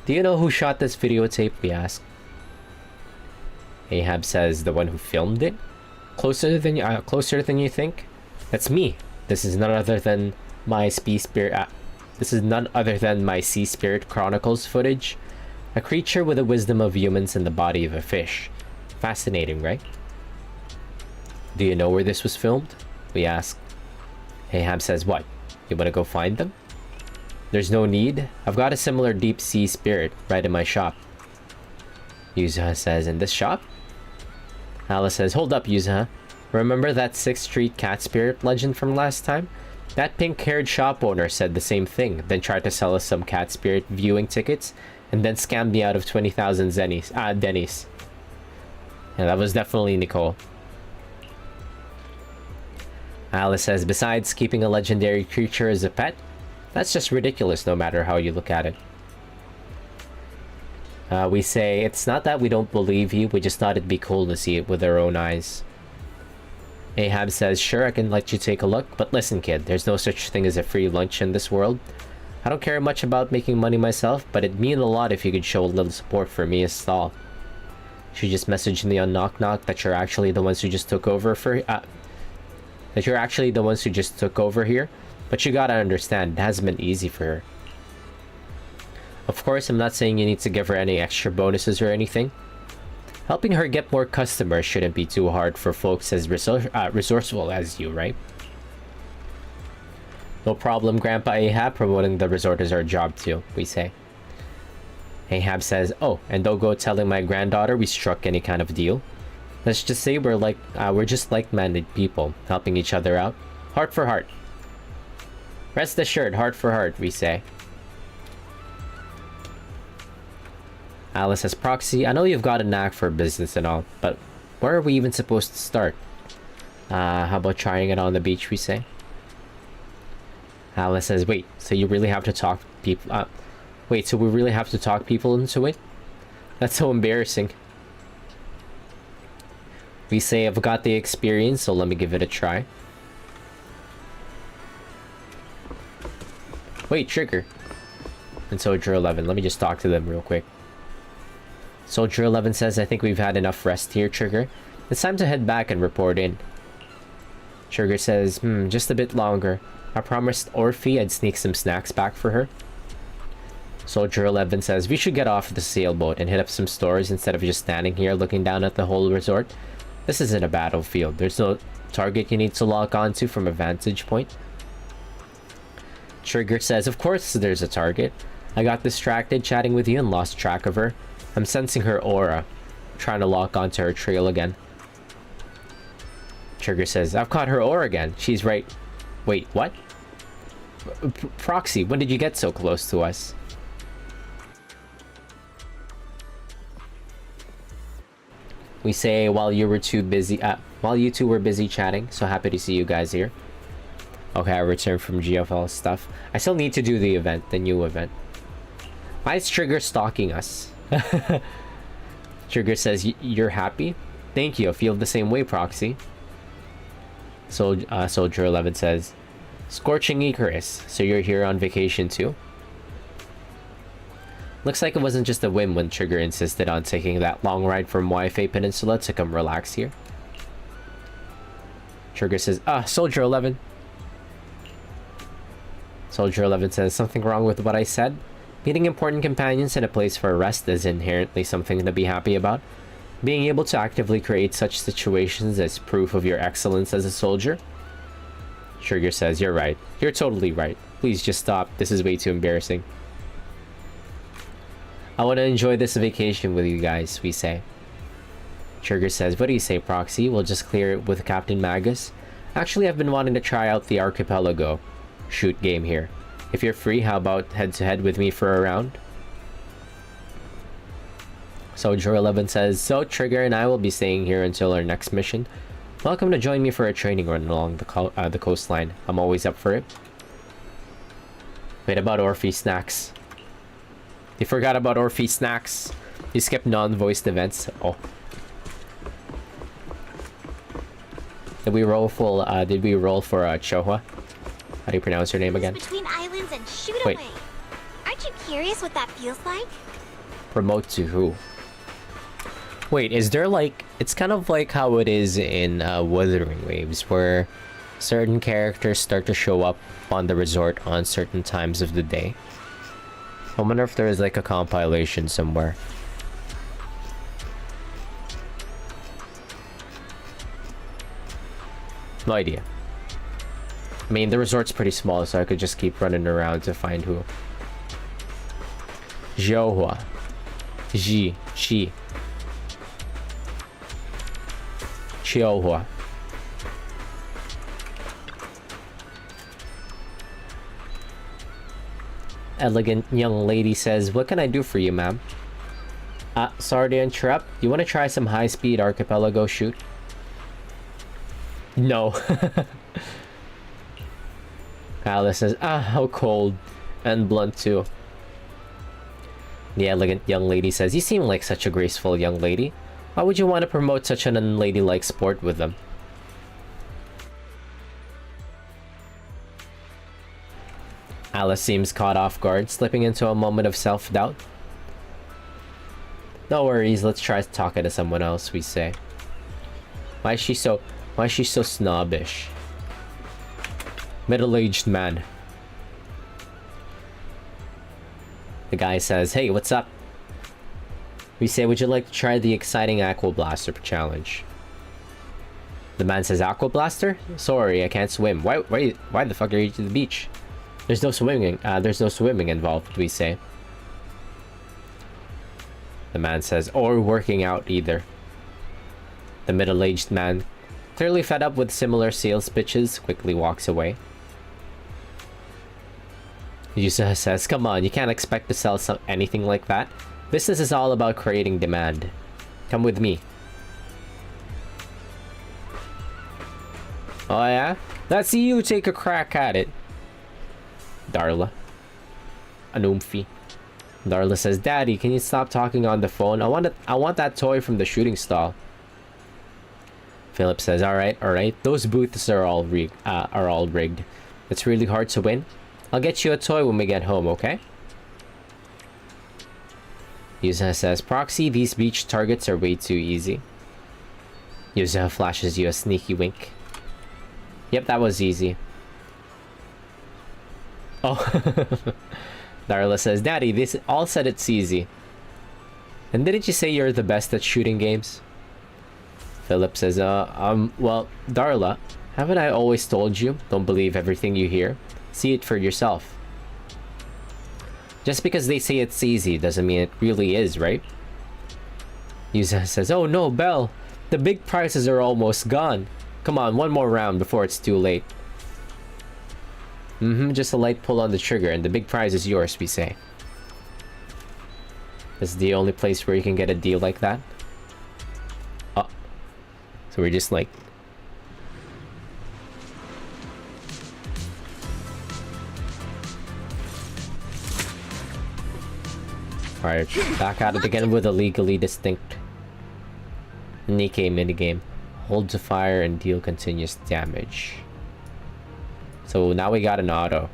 Do you know who shot this videotape, we ask. Ahab says, the one who filmed it? Closer than you think? That's me. This is none other than my Sea Spirit Chronicles footage. A creature with the wisdom of humans in the body of a fish. Fascinating, right? Do you know where this was filmed? We ask. Ahab says, what? You wanna go find them? There's no need. I've got a similar deep sea spirit right in my shop. Yuzuha says, in this shop? Alice says, hold up, Yuzuha. Remember that 6th Street cat spirit legend from last time? That pink-haired shop owner said the same thing, then tried to sell us some cat spirit viewing tickets, and then scammed me out of 20,000 Denny's. Yeah, that was definitely Nicole. Alice says, besides keeping a legendary creature as a pet, that's just ridiculous no matter how you look at it. We say, it's not that we don't believe you, we just thought it'd be cool to see it with our own eyes. Ahab says, sure, I can let you take a look, but listen, kid, there's no such thing as a free lunch in this world. I don't care much about making money myself, but it'd mean a lot if you could show a little support for me as stall. She just messaged me on Knock Knock that you're actually the ones who just took over here, but you gotta understand, it hasn't been easy for her. Of course, I'm not saying you need to give her any extra bonuses or anything. Helping her get more customers shouldn't be too hard for folks as resourceful as you, right? No problem, Grandpa Ahab. Promoting the resort is our job too, we say. Ahab says, oh, and don't go telling my granddaughter we struck any kind of deal. Let's just say we're just like-minded people, helping each other out. Heart for heart. Rest assured, heart for heart, we say. Alice says, Proxy, I know you've got a knack for business and all, but where are we even supposed to start? How about trying it on the beach, we say? Alice says, wait, so you really have to talk people... wait, so we really have to talk people into it? That's so embarrassing. We say, I've got the experience, so let me give it a try. Wait, Trigger. And Soldier 11, let me just talk to them real quick. Soldier 11 says, I think we've had enough rest here, Trigger. It's time to head back and report in. Trigger says, just a bit longer. I promised Orphe I'd sneak some snacks back for her. Soldier 11 says, we should get off the sailboat and hit up some stores instead of just standing here looking down at the whole resort. This isn't a battlefield. There's no target you need to lock onto from a vantage point. Trigger says, of course there's a target. I got distracted chatting with you and lost track of her. I'm sensing her aura, trying to lock onto her trail again. Trigger says, I've caught her aura again. She's right. Wait, what? Proxy, when did you get so close to us? We say while you two were busy chatting. So happy to see you guys here. Okay, I returned from GFL stuff. I still need to do the event, the new event. Why is Trigger stalking us? Trigger says, you're happy? Thank you, I feel the same way, Proxy. Soldier 11 says, Scorching Icarus, so you're here on vacation too? Looks like it wasn't just a whim when Trigger insisted on taking that long ride from Wi-Fi Peninsula to come relax here. Trigger says, Soldier 11. Soldier 11 says, something wrong with what I said? Meeting important companions in a place for rest is inherently something to be happy about. Being able to actively create such situations is proof of your excellence as a soldier. Trigger says, you're right. You're totally right. Please just stop. This is way too embarrassing. I want to enjoy this vacation with you guys, we say. Trigger says, what do you say, Proxy? We'll just clear it with Captain Magus. Actually, I've been wanting to try out the Archipelago shoot game here. If you're free, how about head-to-head with me for a round? Soldier 11 says, so Trigger and I will be staying here until our next mission. Welcome to join me for a training run along the coastline. I'm always up for it. Wait, about Orphe Snacks. You forgot about Orphe Snacks. You skipped non-voiced events. Oh. Did we roll for Chohua? How do you pronounce your name again? Between islands and shoot Wait. away. Aren't you curious what that feels like? Promote to who? Wait, is there like... It's kind of like how it is in Wuthering Waves, where certain characters start to show up on the resort on certain times of the day. I wonder if there is like a compilation somewhere. No idea. I mean, the resort's pretty small, so I could just keep running around to find who. Zhouhua. Chi. Chihuahua. Elegant young lady says, what can I do for you, ma'am? Sorry to interrupt. You want to try some high-speed archipelago shoot? No. Alice says, how cold. And blunt too. The elegant young lady says, you seem like such a graceful young lady. Why would you want to promote such an unladylike sport with them? Alice seems caught off guard, slipping into a moment of self-doubt. No worries, let's try talking to someone else, we say. Why is she so snobbish? Middle-aged man. The guy says, hey, what's up? We say, would you like to try the exciting Aqua Blaster challenge? The man says, Aqua Blaster? Sorry, I can't swim. Why the fuck are you to the beach? There's no swimming involved, we say. The man says, or working out either. The middle-aged man, clearly fed up with similar sales pitches, quickly walks away. Yuzuha says, come on, you can't expect to sell anything like that. Business is all about creating demand. Come with me. Oh yeah? Let's see you take a crack at it. Darla. Anumfi. Darla says, Daddy, can you stop talking on the phone? I want that toy from the shooting stall. Philip says, alright. Those booths are all rigged. It's really hard to win. I'll get you a toy when we get home, okay? Yuzuha says, Proxy, these beach targets are way too easy. Yuzuha flashes you a sneaky wink. Yep, that was easy. Oh. Darla says, Daddy, this all said it's easy. And didn't you say you're the best at shooting games? Philip says, well, Darla, haven't I always told you? Don't believe everything you hear. See it for yourself. Just because they say it's easy doesn't mean it really is, right? Yuzuha says, oh no, Belle! The big prizes are almost gone. Come on, one more round before it's too late. Just a light pull on the trigger and the big prize is yours, we say. This is the only place where you can get a deal like that. So we're just like... Alright, back at it again with a legally distinct Nikkei minigame. Hold to fire and deal continuous damage. So now we got an auto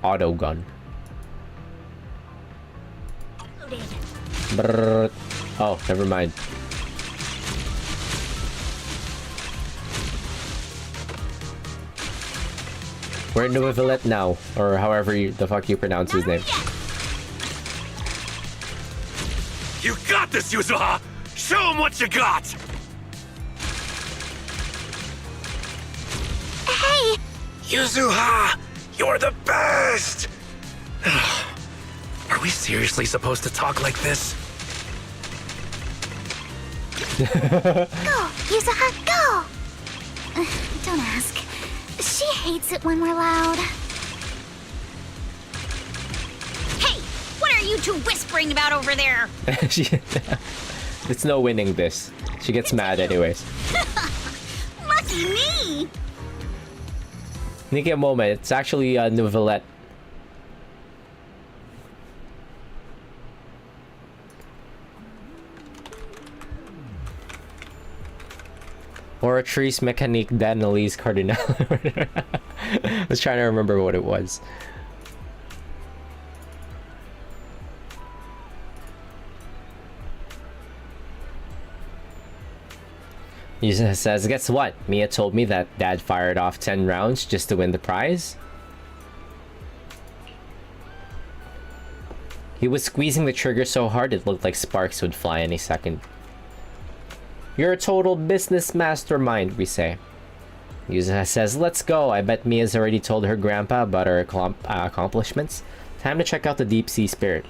gun. Brrr. Oh, never mind. We're in Neuvillette now, or however the fuck you pronounce his name. You got this, Yuzuha! Show him what you got! Hey! Yuzuha! You're the best! Are we seriously supposed to talk like this? Go! Yuzuha, go! Don't ask. She hates it when we're loud. Hey! What are you two whispering about over there? It's no winning this. She gets mad anyways. Lucky me! Nikkei moment, it's actually Neuvillette. Oratrice Mécanique d'Analyse Cardinal. I was trying to remember what it was. Yuzuha says, guess what? Mia told me that Dad fired off 10 rounds just to win the prize. He was squeezing the trigger so hard it looked like sparks would fly any second. You're a total business mastermind, we say. Yuzuha says, let's go. I bet Mia's already told her grandpa about her accomplishments. Time to check out the deep sea spirit.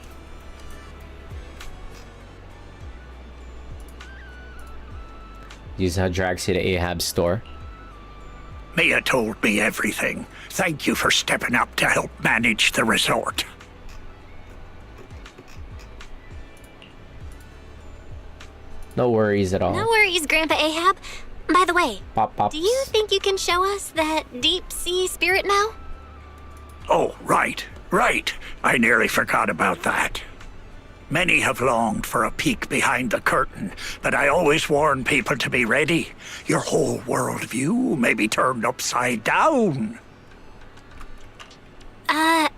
Yuzuha drags you to Ahab's store. Mia told me everything. Thank you for stepping up to help manage the resort. No worries at all. No worries, Grandpa Ahab. By the way, Pop pops. do you think you can show us that deep sea spirit now? Oh, right. I nearly forgot about that. Many have longed for a peek behind the curtain, but I always warn people to be ready. Your whole worldview may be turned upside down.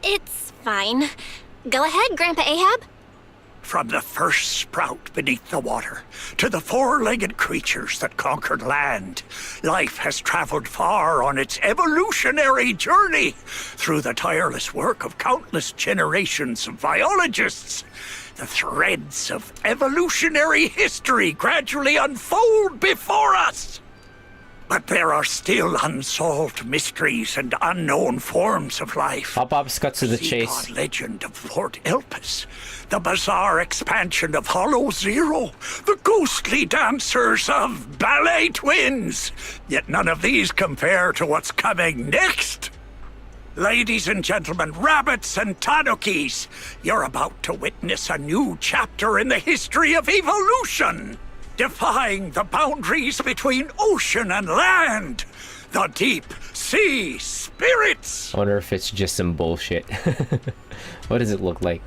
It's fine. Go ahead, Grandpa Ahab. From the first sprout beneath the water to the four-legged creatures that conquered land, life has traveled far on its evolutionary journey through the tireless work of countless generations of biologists. The threads of evolutionary history gradually unfold before us. But there are still unsolved mysteries and unknown forms of life. Pop-ups cut to the chase. God legend of Fort Elpis, the bizarre expansion of Hollow Zero, the ghostly dancers of Ballet Twins. Yet none of these compare to what's coming next. Ladies and gentlemen, rabbits and tanukis, you're about to witness a new chapter in the history of evolution. Defying the boundaries between ocean and land. The deep sea spirits. I wonder if it's just some bullshit. What does it look like?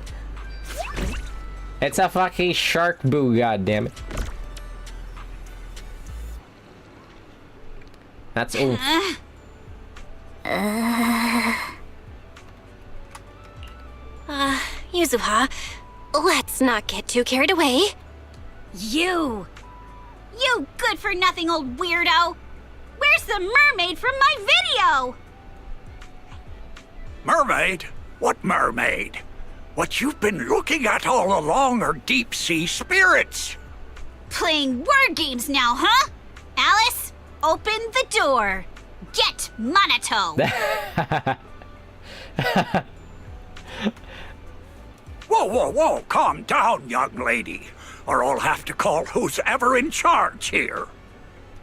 It's a fucking shark boo, goddammit. That's oof. Yuzuha, let's not get too carried away. You good-for-nothing old weirdo! Where's the mermaid from my video? Mermaid? What mermaid? What you've been looking at all along are deep sea spirits. Playing word games now, huh? Alice, open the door. Get Monato. Whoa, calm down, young lady, or I'll have to call who's ever in charge here.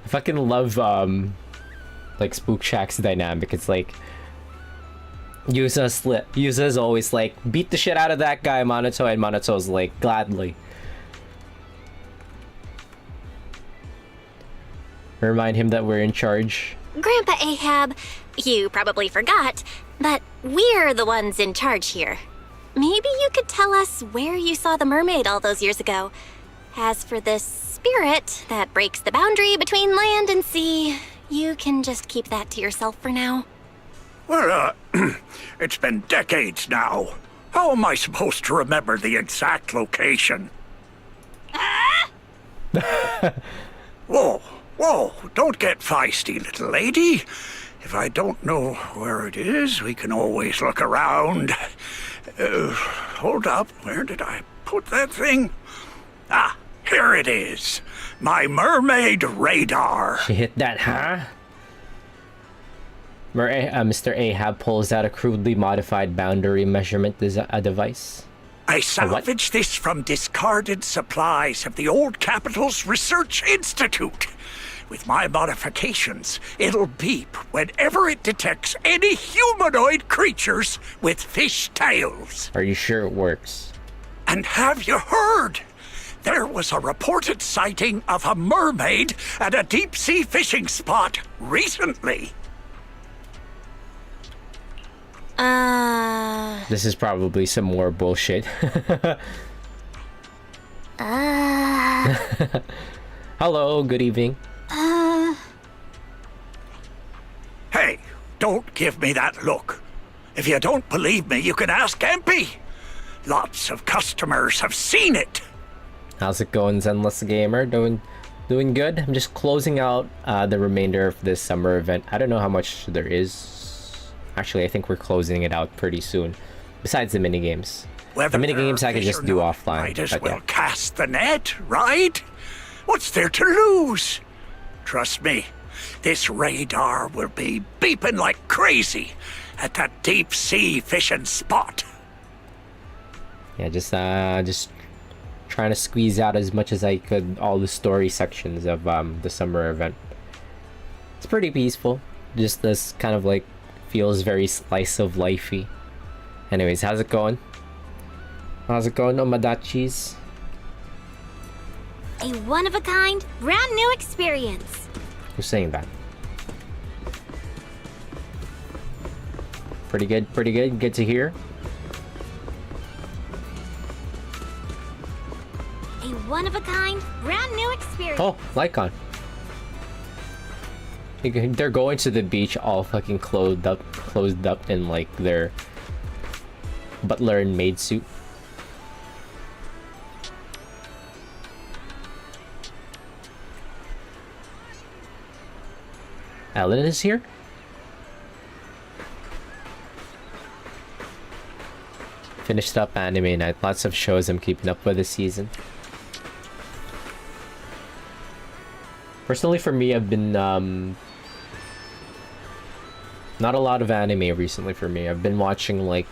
I fucking love like Spook Shack's dynamic. It's like Yuza's always like, beat the shit out of that guy, Monato, and Monato's like, gladly. Remind him that we're in charge. Grandpa Ahab, you probably forgot, but we're the ones in charge here. Maybe you could tell us where you saw the mermaid all those years ago. As for this spirit that breaks the boundary between land and sea, you can just keep that to yourself for now. Well, it's been decades now. How am I supposed to remember the exact location? Whoa, don't get feisty, little lady. If I don't know where it is, we can always look around. Hold up, where did I put that thing? Ah, here it is. My mermaid radar. She hit that, huh? Mr. Ahab pulls out a crudely modified boundary measurement device. I salvaged this from discarded supplies of the old Capital's Research Institute. With my modifications, it'll beep whenever it detects any humanoid creatures with fish tails. Are you sure it works? And have you heard? There was a reported sighting of a mermaid at a deep-sea fishing spot recently. This is probably some more bullshit. Hello, good evening. Hey, don't give me that look. If you don't believe me, you can ask MP. Lots of customers have seen it. How's it going, Zenless Gamer? Doing good. I'm just closing out the remainder of this summer event. I don't know how much there is. Actually, I think we're closing it out pretty soon. Besides the minigames. The minigames I can just do offline. Might as well cast the net, right? What's there to lose? Trust me, this radar will be beeping like crazy at that deep-sea fishing spot. Yeah, just trying to squeeze out as much as I could all the story sections of the summer event. It's pretty peaceful. Just this kind of like feels very slice of lifey. Anyways, how's it going? How's it going, Omadachis? A one-of-a-kind, brand new experience. Who's saying that? Pretty good, pretty good. Good to hear. A one-of-a-kind, brand new experience. Oh, Lycon. They're going to the beach all fucking closed up in like their butler and maid suit. Ellen is here? Finished up anime night. Lots of shows I'm keeping up with this season. Personally, for me, I've been not a lot of anime recently for me. I've been watching like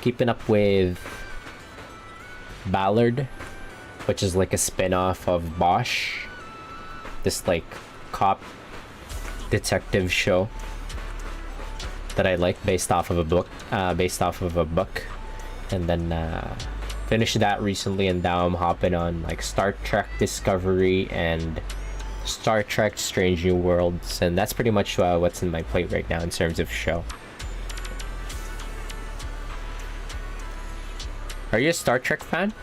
keeping up with Ballard, which is like a spin-off of Bosch. This like cop detective show that I like based off of a book. And then finished that recently, and now I'm hopping on like Star Trek Discovery and Star Trek Strange New Worlds, and that's pretty much what's in my plate right now in terms of show. Are you a Star Trek fan?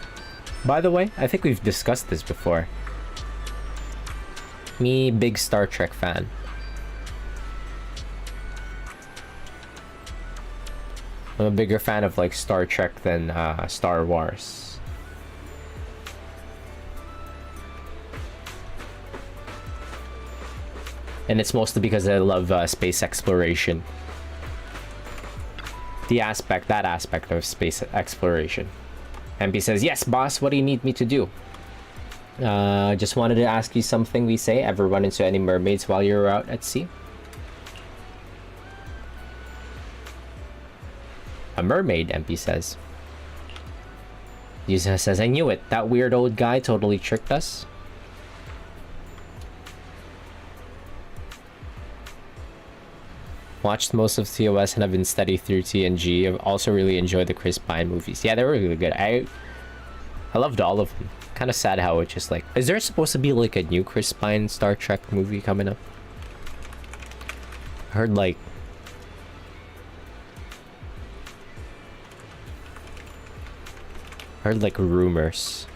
By the way, I think we've discussed this before. Me, big Star Trek fan. I'm a bigger fan of like Star Trek than Star Wars. And it's mostly because I love space exploration. That aspect of space exploration. MP says, yes, boss, what do you need me to do? Just wanted to ask you something. We say, ever run into any mermaids while you're out at sea? A mermaid, MP says. Yuzuha says, I knew it. That weird old guy totally tricked us. Watched most of TOS and have been steady through TNG. I've also really enjoyed the Chris Pine movies. Yeah, they were really good. I loved all of them. Kind of sad how it just like... Is there supposed to be like a new Chris Pine Star Trek movie coming up? I heard like... rumors.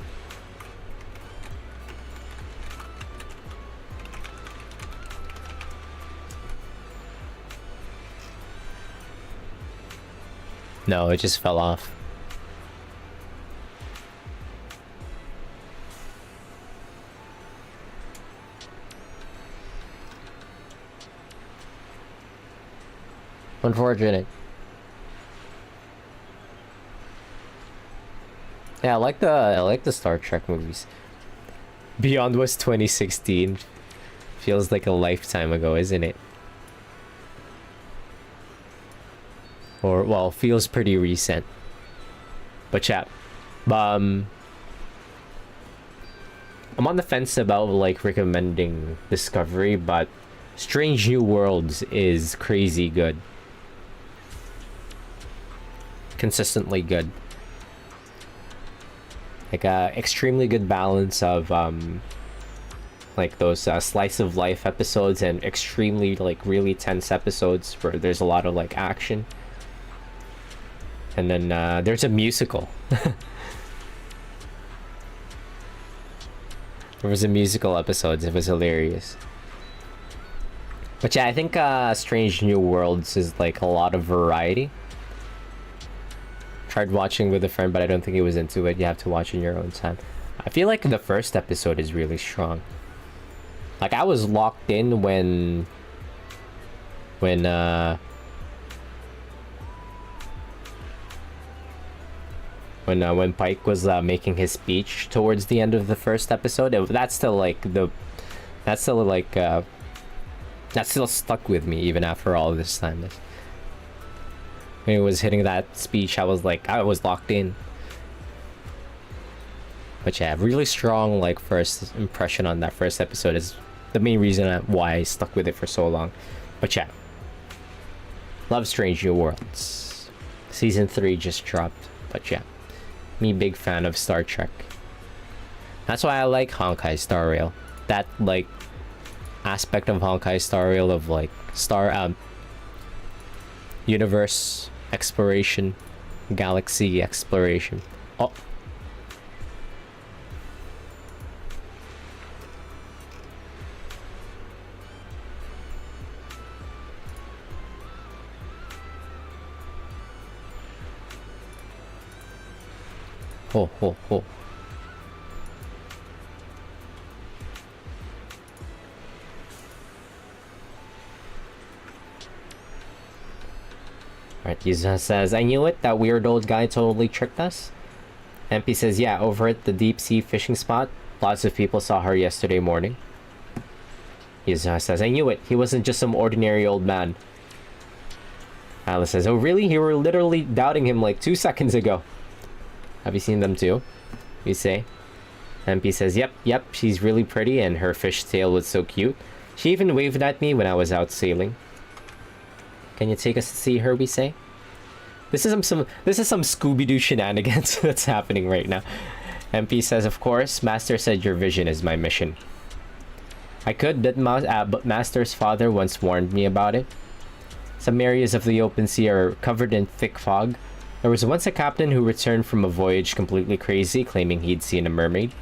No, it just fell off. Unfortunate. Yeah, I like the Star Trek movies. Beyond was 2016. Feels like a lifetime ago, isn't it? Or, well, feels pretty recent. But yeah, I'm on the fence about like recommending Discovery, but Strange New Worlds is crazy good. Consistently good. Like extremely good balance of like those slice of life episodes and extremely like really tense episodes where there's a lot of like action. And then there's a musical. There was a musical episode. It was hilarious. But yeah, I think Strange New Worlds is like a lot of variety. Tried watching with a friend, but I don't think he was into it. You have to watch in your own time. I feel like the first episode is really strong. Like I was locked in when Pike was making his speech towards the end of the first episode. That still stuck with me even after all this time. When he was hitting that speech, I was locked in. But yeah, really strong like first impression on that first episode is the main reason why I stuck with it for so long. But yeah, love Strange New Worlds. Season 3 just dropped. But yeah, me big fan of Star Trek. That's why I like Honkai Star Rail. That like aspect of Honkai Star Rail of like universe exploration, galaxy exploration. Oh. Ho ho ho. Alright, Yuzuha says, I knew it, that weird old guy totally tricked us. MP says, yeah, over at the deep sea fishing spot, lots of people saw her yesterday morning. Yuzuha says, I knew it, he wasn't just some ordinary old man. Alice says, oh really? You were literally doubting him like 2 seconds ago. Have you seen them too? You say. MP says, yep, she's really pretty and her fish tail was so cute. She even waved at me when I was out sailing. Can you take us to see her, we say? This is some Scooby-Doo shenanigans that's happening right now. MP says, of course, Master said your vision is my mission. I could, but Master's father once warned me about it. Some areas of the open sea are covered in thick fog. There was once a captain who returned from a voyage completely crazy, claiming he'd seen a mermaid.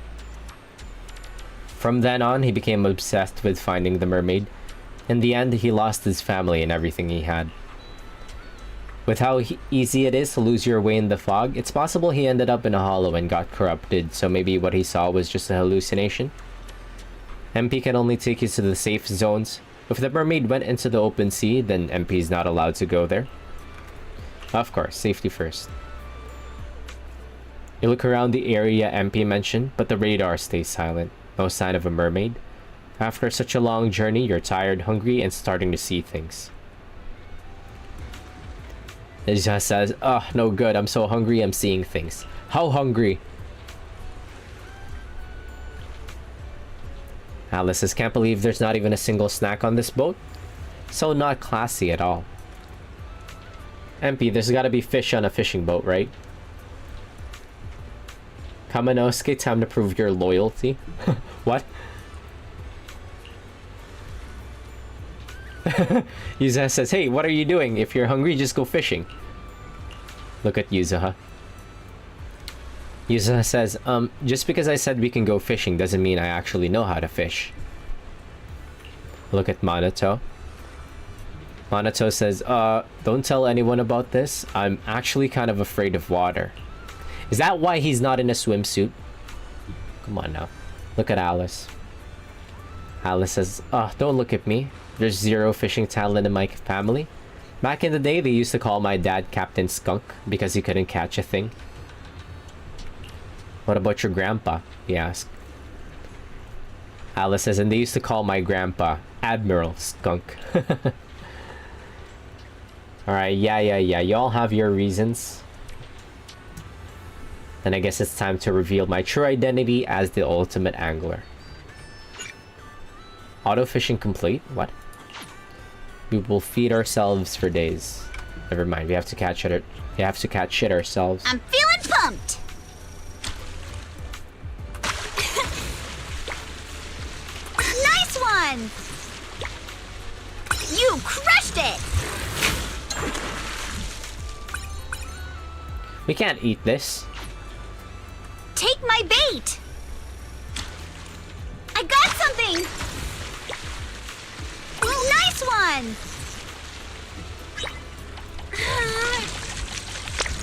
From then on, he became obsessed with finding the mermaid. In the end, he lost his family and everything he had. With how easy it is to lose your way in the fog, it's possible he ended up in a hollow and got corrupted, so maybe what he saw was just a hallucination. MP can only take you to the safe zones. If the mermaid went into the open sea, then MP's not allowed to go there. Of course, safety first. You look around the area MP mentioned, but the radar stays silent. No sign of a mermaid. After such a long journey, you're tired, hungry, and starting to see things. Yuzuha says, oh, no good, I'm so hungry, I'm seeing things. How hungry? Alice says, can't believe there's not even a single snack on this boat. So not classy at all. MP, there's gotta be fish on a fishing boat, right? Kamanosuke, time to prove your loyalty. What? Yuzuha says, hey, what are you doing? If you're hungry, just go fishing. Look at Yuzuha. Yuzuha says, just because I said we can go fishing doesn't mean I actually know how to fish. Look at Minato. Minato says, don't tell anyone about this. I'm actually kind of afraid of water. Is that why he's not in a swimsuit? Come on now. Look at Alice. Alice says, don't look at me. There's zero fishing talent in my family. Back in the day, they used to call my dad Captain Skunk because he couldn't catch a thing. What about your grandpa? He asked. Alice says, and they used to call my grandpa Admiral Skunk. Alright, yeah. Y'all have your reasons. Then I guess it's time to reveal my true identity as the ultimate angler. Auto fishing complete? What? We will feed ourselves for days. Never mind, we have to catch it. We have to catch it ourselves. I'm feeling pumped! Nice one! You crushed it! We can't eat this. Take my bait! I got something! Nice one!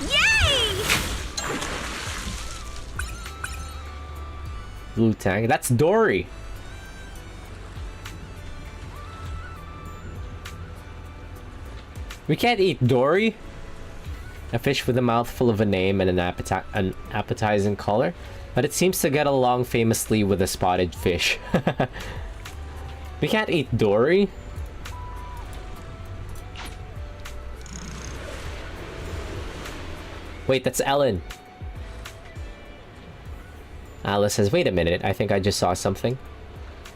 Yay! Blue tang. That's Dory. We can't eat Dory. A fish with a mouthful of a name and an appetizing color, but it seems to get along famously with a spotted fish. We can't eat Dory. Wait, that's Ellen. Alice says, wait a minute, I think I just saw something.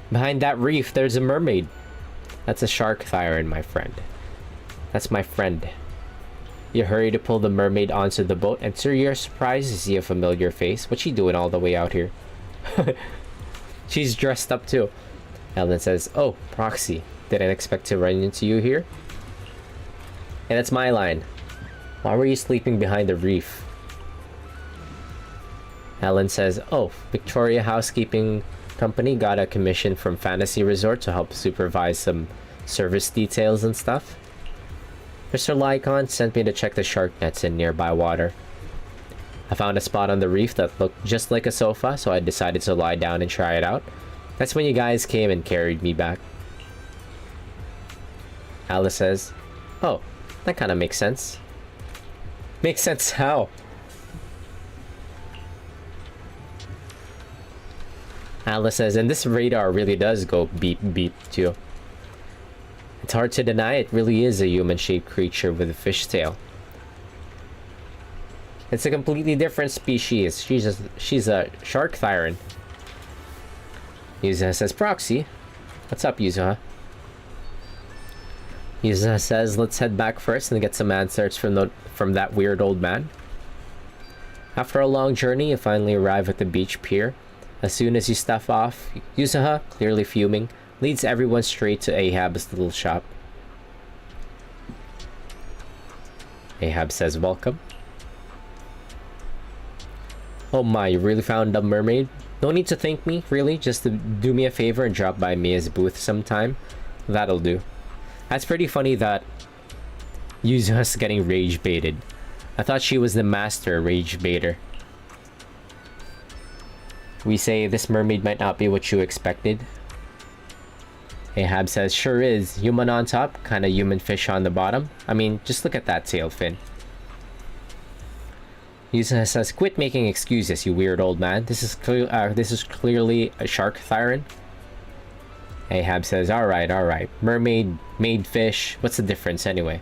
Behind that reef, there's a mermaid. That's a shark thyron, my friend. That's my friend. You hurry to pull the mermaid onto the boat, and to your surprise, you see a familiar face. What's she doing all the way out here? She's dressed up too. Ellen says, oh, Proxy. Didn't expect to run into you here. And that's my line. Why were you sleeping behind the reef? Ellen says, oh, Victoria Housekeeping Company got a commission from Fantasy Resort to help supervise some service details and stuff. Mr. Lycon sent me to check the shark nets in nearby water. I found a spot on the reef that looked just like a sofa, so I decided to lie down and try it out. That's when you guys came and carried me back. Alice says, oh, that kind of makes sense. Makes sense how? Alice says, and this radar really does go beep beep too. It's hard to deny it really is a human-shaped creature with a fish tail. It's a completely different species. She's a shark thyron. Yuzuha says, Proxy. What's up, Yuzuha? Yuzuha says, let's head back first and get some answers from that weird old man. After a long journey, you finally arrive at the beach pier. As soon as you stuff off, Yuzuha, clearly fuming, leads everyone straight to Ahab's little shop. Ahab says, welcome. Oh my, you really found a mermaid? No need to thank me, really. Just to do me a favor and drop by Mia's booth sometime. That'll do. That's pretty funny that Yuzuha's getting rage baited. I thought she was the master rage baiter. We say this mermaid might not be what you expected. Ahab says, sure is. Human on top, kind of human fish on the bottom. I mean, just look at that tail fin. Yuzuha says, quit making excuses, you weird old man. This is clearly a shark thyron. Ahab says, alright. Mermaid, made fish. What's the difference anyway?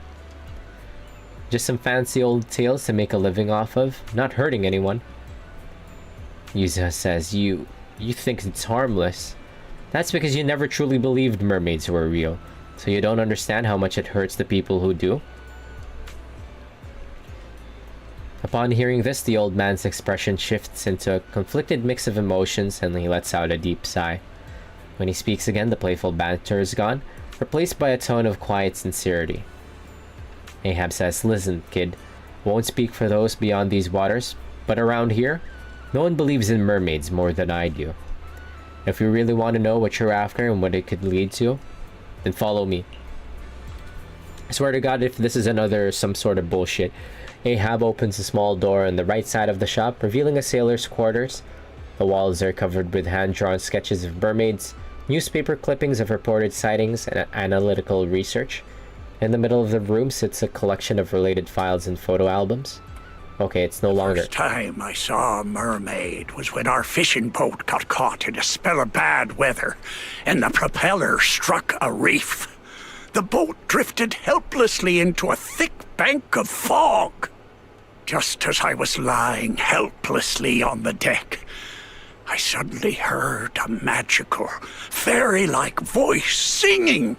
Just some fancy old tails to make a living off of. Not hurting anyone. Yuzuha says, you think it's harmless. That's because you never truly believed mermaids were real, so you don't understand how much it hurts the people who do. Upon hearing this, the old man's expression shifts into a conflicted mix of emotions and he lets out a deep sigh. When he speaks again, the playful banter is gone, replaced by a tone of quiet sincerity. Ahab says, "Listen, kid, won't speak for those beyond these waters, but around here, no one believes in mermaids more than I do. If you really want to know what you're after and what it could lead to, then follow me." I swear to God, if this is some sort of bullshit. Ahab opens a small door on the right side of the shop, revealing a sailor's quarters. The walls are covered with hand-drawn sketches of mermaids, newspaper clippings of reported sightings, and analytical research. In the middle of the room sits a collection of related files and photo albums. Okay, it's no longer... First time I saw a mermaid was when our fishing boat got caught in a spell of bad weather, and the propeller struck a reef. The boat drifted helplessly into a thick bank of fog. Just as I was lying helplessly on the deck, I suddenly heard a magical, fairy-like voice singing.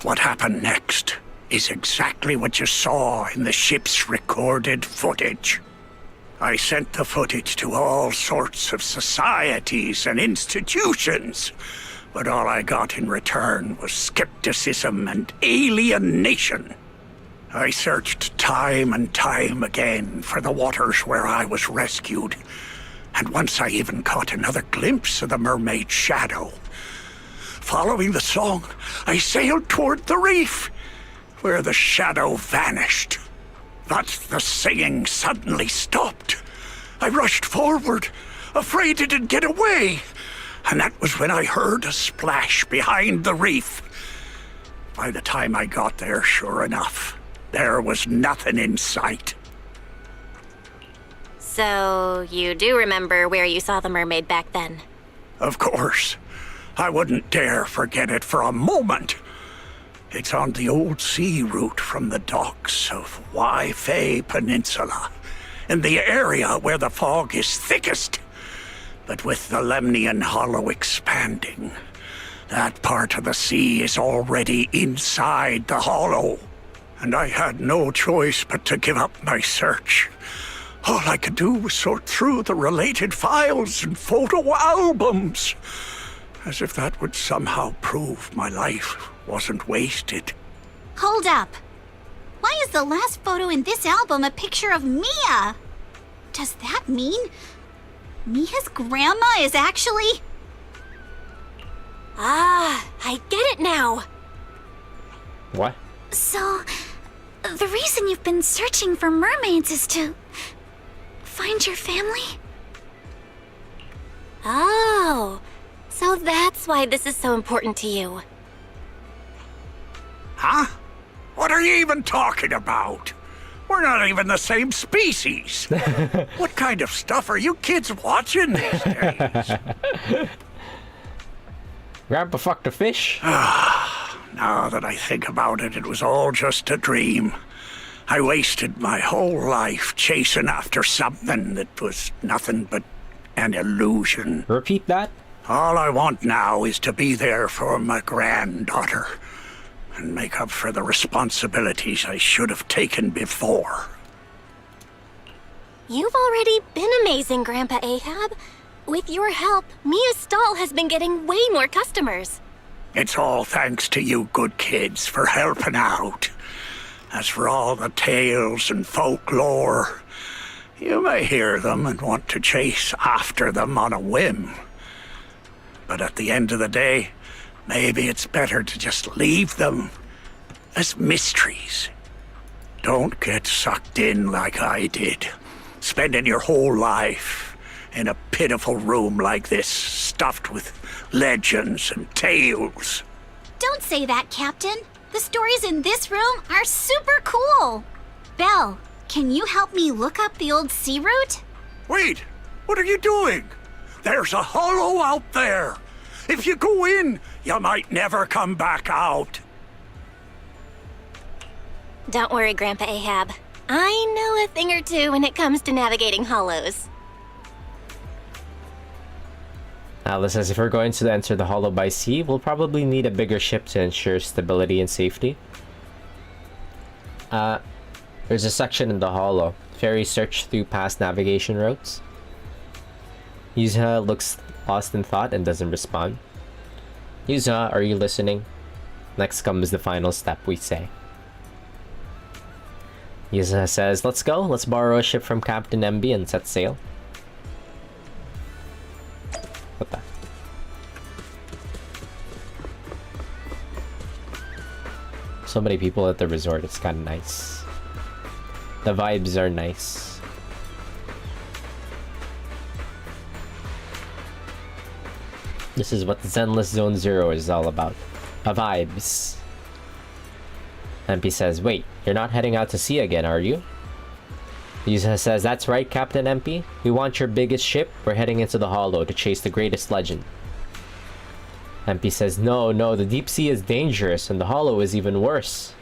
What happened next is exactly what you saw in the ship's recorded footage. I sent the footage to all sorts of societies and institutions, but all I got in return was skepticism and alienation. I searched time and time again for the waters where I was rescued, and once I even caught another glimpse of the mermaid's shadow. Following the song, I sailed toward the reef, where the shadow vanished. But the singing suddenly stopped. I rushed forward, afraid it would get away, and that was when I heard a splash behind the reef. By the time I got there, sure enough, there was nothing in sight. So, you do remember where you saw the mermaid back then? Of course. I wouldn't dare forget it for a moment. It's on the old sea route from the docks of Waifei Peninsula, in the area where the fog is thickest. But with the Lemnian Hollow expanding, that part of the sea is already inside the hollow, and I had no choice but to give up my search. All I could do was sort through the related files and photo albums, as if that would somehow prove my life wasn't wasted. Hold up. Why is the last photo in this album a picture of Mia? Does that mean Mia's grandma is actually... Ah, I get it now. What? So, the reason you've been searching for mermaids is to find your family? Oh, so that's why this is so important to you. Huh? What are you even talking about? We're not even the same species. What kind of stuff are you kids watching these days? Grandpa fucked a fish? Now that I think about it, it was all just a dream. I wasted my whole life chasing after something that was nothing but an illusion. Repeat that? All I want now is to be there for my granddaughter and make up for the responsibilities I should have taken before. You've already been amazing, Grandpa Ahab. With your help, Mia's stall has been getting way more customers. It's all thanks to you good kids for helping out. As for all the tales and folklore, you may hear them and want to chase after them on a whim. But at the end of the day, maybe it's better to just leave them as mysteries. Don't get sucked in like I did, spending your whole life in a pitiful room like this, stuffed with legends and tales. Don't say that, Captain. The stories in this room are super cool. Belle, can you help me look up the old sea route? Wait, what are you doing? There's a hollow out there. If you go in, you might never come back out. Don't worry, Grandpa Ahab. I know a thing or two when it comes to navigating hollows. Alice says if we're going to enter the hollow by sea, we'll probably need a bigger ship to ensure stability and safety. There's a section in the hollow Fairy search through past navigation routes. Yuzuha looks lost in thought and doesn't respond. Yuzuha, are you listening? Next comes the final step, we say. Yuzuha says, let's go. Let's borrow a ship from Captain MB and set sail. What the? So many people at the resort, it's kind of nice. The vibes are nice. This is what Zenless Zone 0 is all about. Vibes. MP says, wait, you're not heading out to sea again, are you? Yuzuha says, that's right, Captain MP. We want your biggest ship. We're heading into the Hollow to chase the greatest legend. MP says, no, the deep sea is dangerous and the Hollow is even worse.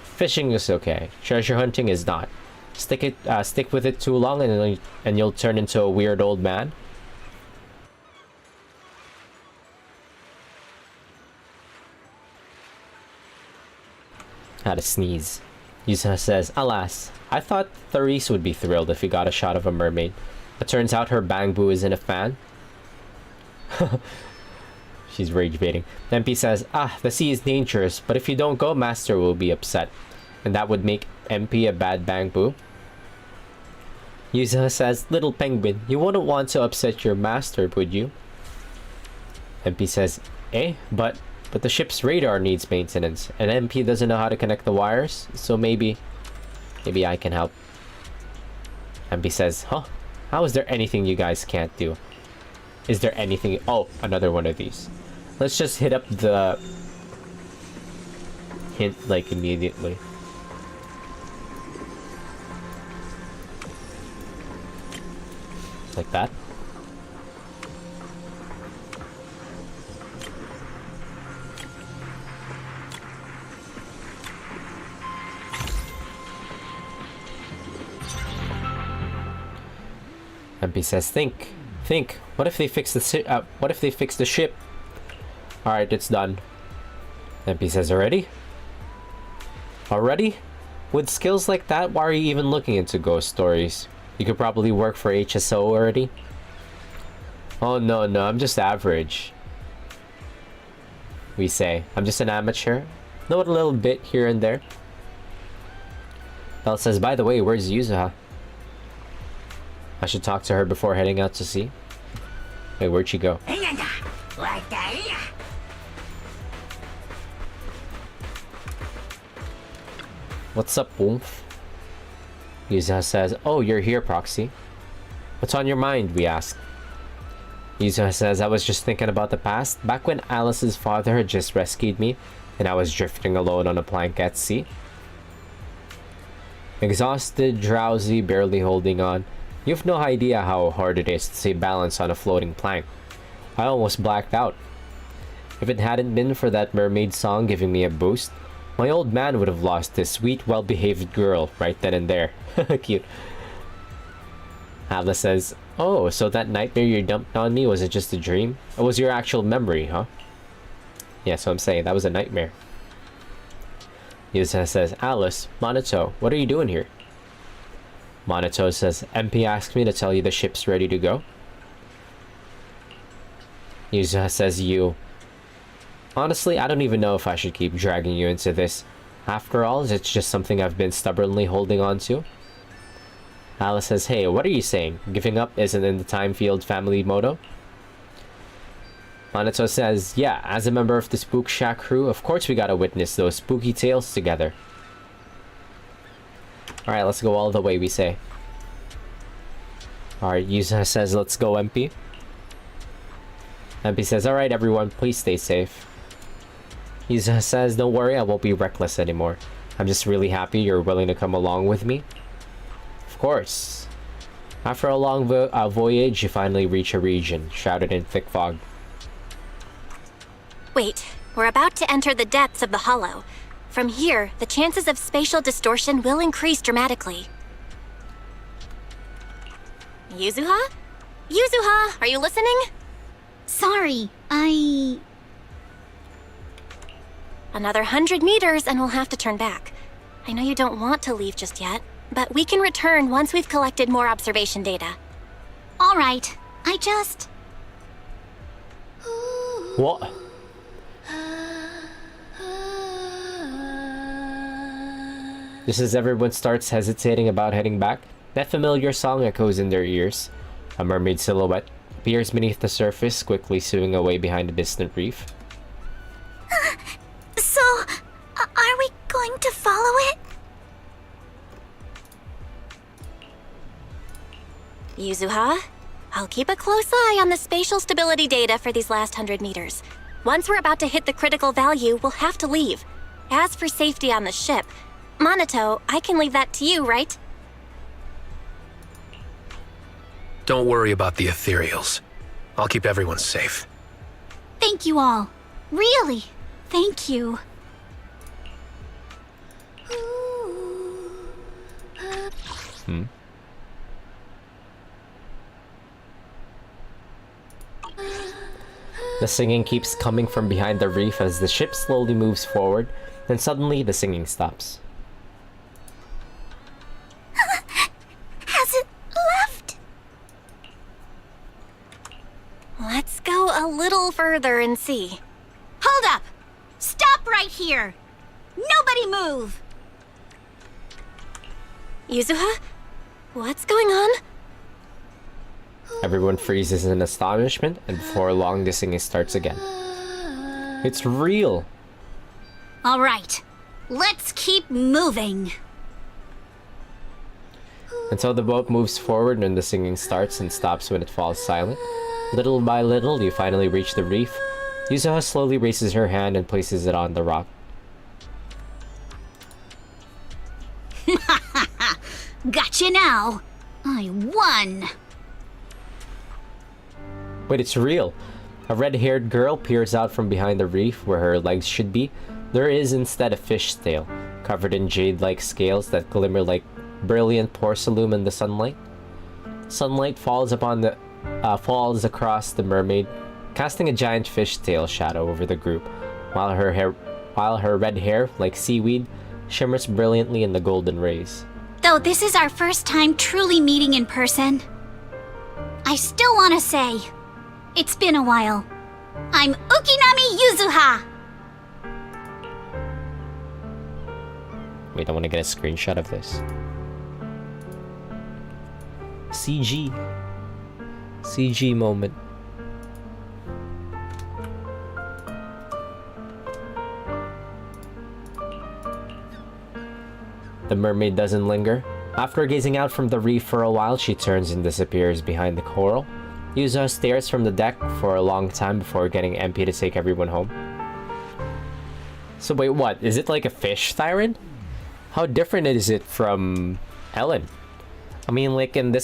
Fishing is okay. Treasure hunting is not. Stick with it too long and you'll turn into a weird old man. Had a sneeze. Yuzuha says, alas, I thought Therese would be thrilled if he got a shot of a mermaid. It turns out her bang boo isn't a fan. She's rage baiting. MP says, the sea is dangerous, but if you don't go, Master will be upset. And that would make MP a bad bang boo. Yuzuha says, little penguin, you wouldn't want to upset your master, would you? MP says, but the ship's radar needs maintenance, and MP doesn't know how to connect the wires, so maybe I can help. MP says, how is there anything you guys can't do? Is there anything? Oh, another one of these. Let's just hit up the hint, like, immediately. Like that. MP says, think. What if they fix the ship? All right, it's done. MP says, already? With skills like that, why are you even looking into ghost stories? You could probably work for HSO already. Oh no, I'm just average. We say, I'm just an amateur. Know it a little bit here and there. Belle says, by the way, where's Yuzuha? I should talk to her before heading out to sea. Wait, where'd she go? What's up, Wolf? Yuzuha says, oh, you're here, Proxy. What's on your mind, we ask. Yuzuha says, I was just thinking about the past, back when Alice's father had just rescued me, and I was drifting alone on a plank at sea. Exhausted, drowsy, barely holding on. You've no idea how hard it is to stay balanced on a floating plank. I almost blacked out. If it hadn't been for that mermaid song giving me a boost, my old man would have lost this sweet, well-behaved girl right then and there. Cute. Alice says, oh, so that nightmare you dumped on me wasn't just a dream? It was your actual memory, huh? Yeah, so I'm saying that was a nightmare. Yuzuha says, Alice, Monato, what are you doing here? Monato says, MP asked me to tell you the ship's ready to go. Yuzuha says, you. Honestly, I don't even know if I should keep dragging you into this. After all, it's just something I've been stubbornly holding on to. Alice says, hey, what are you saying? Giving up isn't in the Time Field family motto? Monato says, yeah, as a member of the Spook Shack crew, of course we gotta witness those spooky tales together. Alright, let's go all the way, we say. Alright, Yuzuha says, let's go, MP. MP says, alright everyone, please stay safe. Yuzuha says, don't worry, I won't be reckless anymore. I'm just really happy you're willing to come along with me. Of course. After a long voyage, you finally reach a region shrouded in thick fog. Wait, we're about to enter the depths of the Hollow. From here, the chances of spatial distortion will increase dramatically. Yuzuha? Yuzuha, are you listening? Sorry, Another 100 meters and we'll have to turn back. I know you don't want to leave just yet, but we can return once we've collected more observation data. All right, I just... What? Just as everyone starts hesitating about heading back, that familiar song echoes in their ears. A mermaid silhouette appears beneath the surface, quickly swimming away behind a distant reef. So, are we going to follow it? Yuzuha, I'll keep a close eye on the spatial stability data for these last 100 meters. Once we're about to hit the critical value, we'll have to leave. As for safety on the ship, Minato, I can leave that to you, right? Don't worry about the ethereals. I'll keep everyone safe. Thank you all. Really, thank you. The singing keeps coming from behind the reef as the ship slowly moves forward, then suddenly the singing stops. Has it left? Let's go a little further and see. Hold up! Stop right here! Nobody move! Yuzuha? What's going on? Everyone freezes in astonishment, and before long the singing starts again. It's real! All right, let's keep moving. And so the boat moves forward and the singing starts and stops when it falls silent. Little by little, you finally reach the reef. Yuzuha slowly raises her hand and places it on the rock. Gotcha now. I won. Wait, it's real! A red-haired girl peers out from behind the reef where her legs should be. There is instead a fish tail, covered in jade-like scales that glimmer like brilliant porcelain in the sunlight. Sunlight falls across the mermaid, casting a giant fishtail shadow over the group, while her red hair, like seaweed, shimmers brilliantly in the golden rays. Though this is our first time truly meeting in person, I still want to say, it's been a while. I'm Ukinami Yuzuha! Wait, I want to get a screenshot of this. CG. CG moment. The mermaid doesn't linger. After gazing out from the reef for a while, she turns and disappears behind the coral. Yuzuha stares from the deck for a long time before getting MP to take everyone home. So wait, what? Is it like a fish siren? How different is it from Ellen? I mean, like in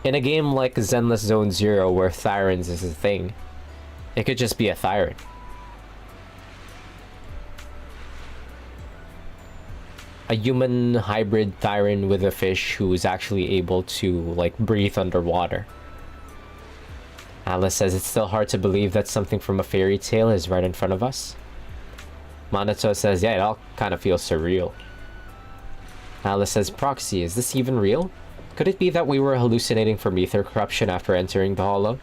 a game like Zenless Zone Zero where Thyrans is a thing, it could just be a Thyran. A human hybrid Thyran with a fish who is actually able to, like, breathe underwater. Alice says it's still hard to believe that something from a fairy tale is right in front of us. Minato says, yeah, it all kind of feels surreal. Alice says, Proxy, is this even real? Could it be that we were hallucinating from ether corruption after entering the hollow?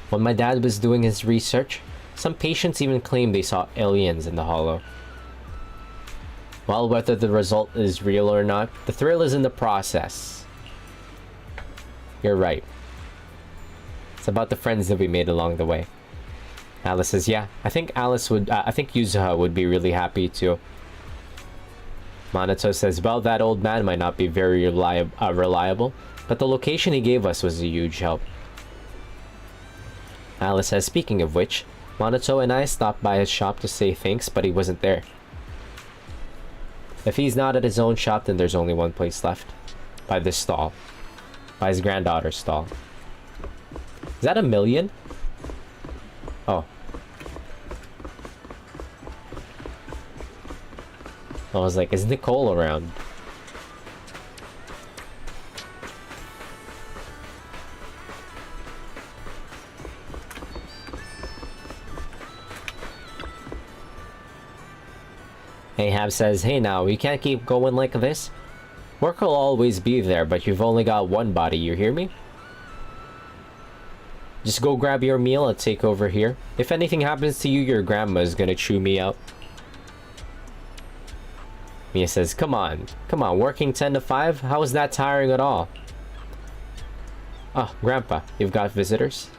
When my dad was doing his research, some patients even claimed they saw aliens in the hollow. Well, whether the result is real or not, the thrill is in the process. You're right. It's about the friends that we made along the way. Alice says, yeah, I think Yuzuha would be really happy too. Minato says, well, that old man might not be very reliable, but the location he gave us was a huge help. Alice says, speaking of which, Minato and I stopped by his shop to say thanks, but he wasn't there. If he's not at his own shop, then there's only one place left. By this stall. By his granddaughter's stall. Is that 1 million? Oh. I was like, is Nicole around? Ahab says, hey now, you can't keep going like this. Work will always be there, but you've only got one body, you hear me? Just go grab your meal and take over here. If anything happens to you, your grandma is gonna chew me out. Mia says, come on, working 10 to 5? How is that tiring at all? Oh, Grandpa, you've got visitors?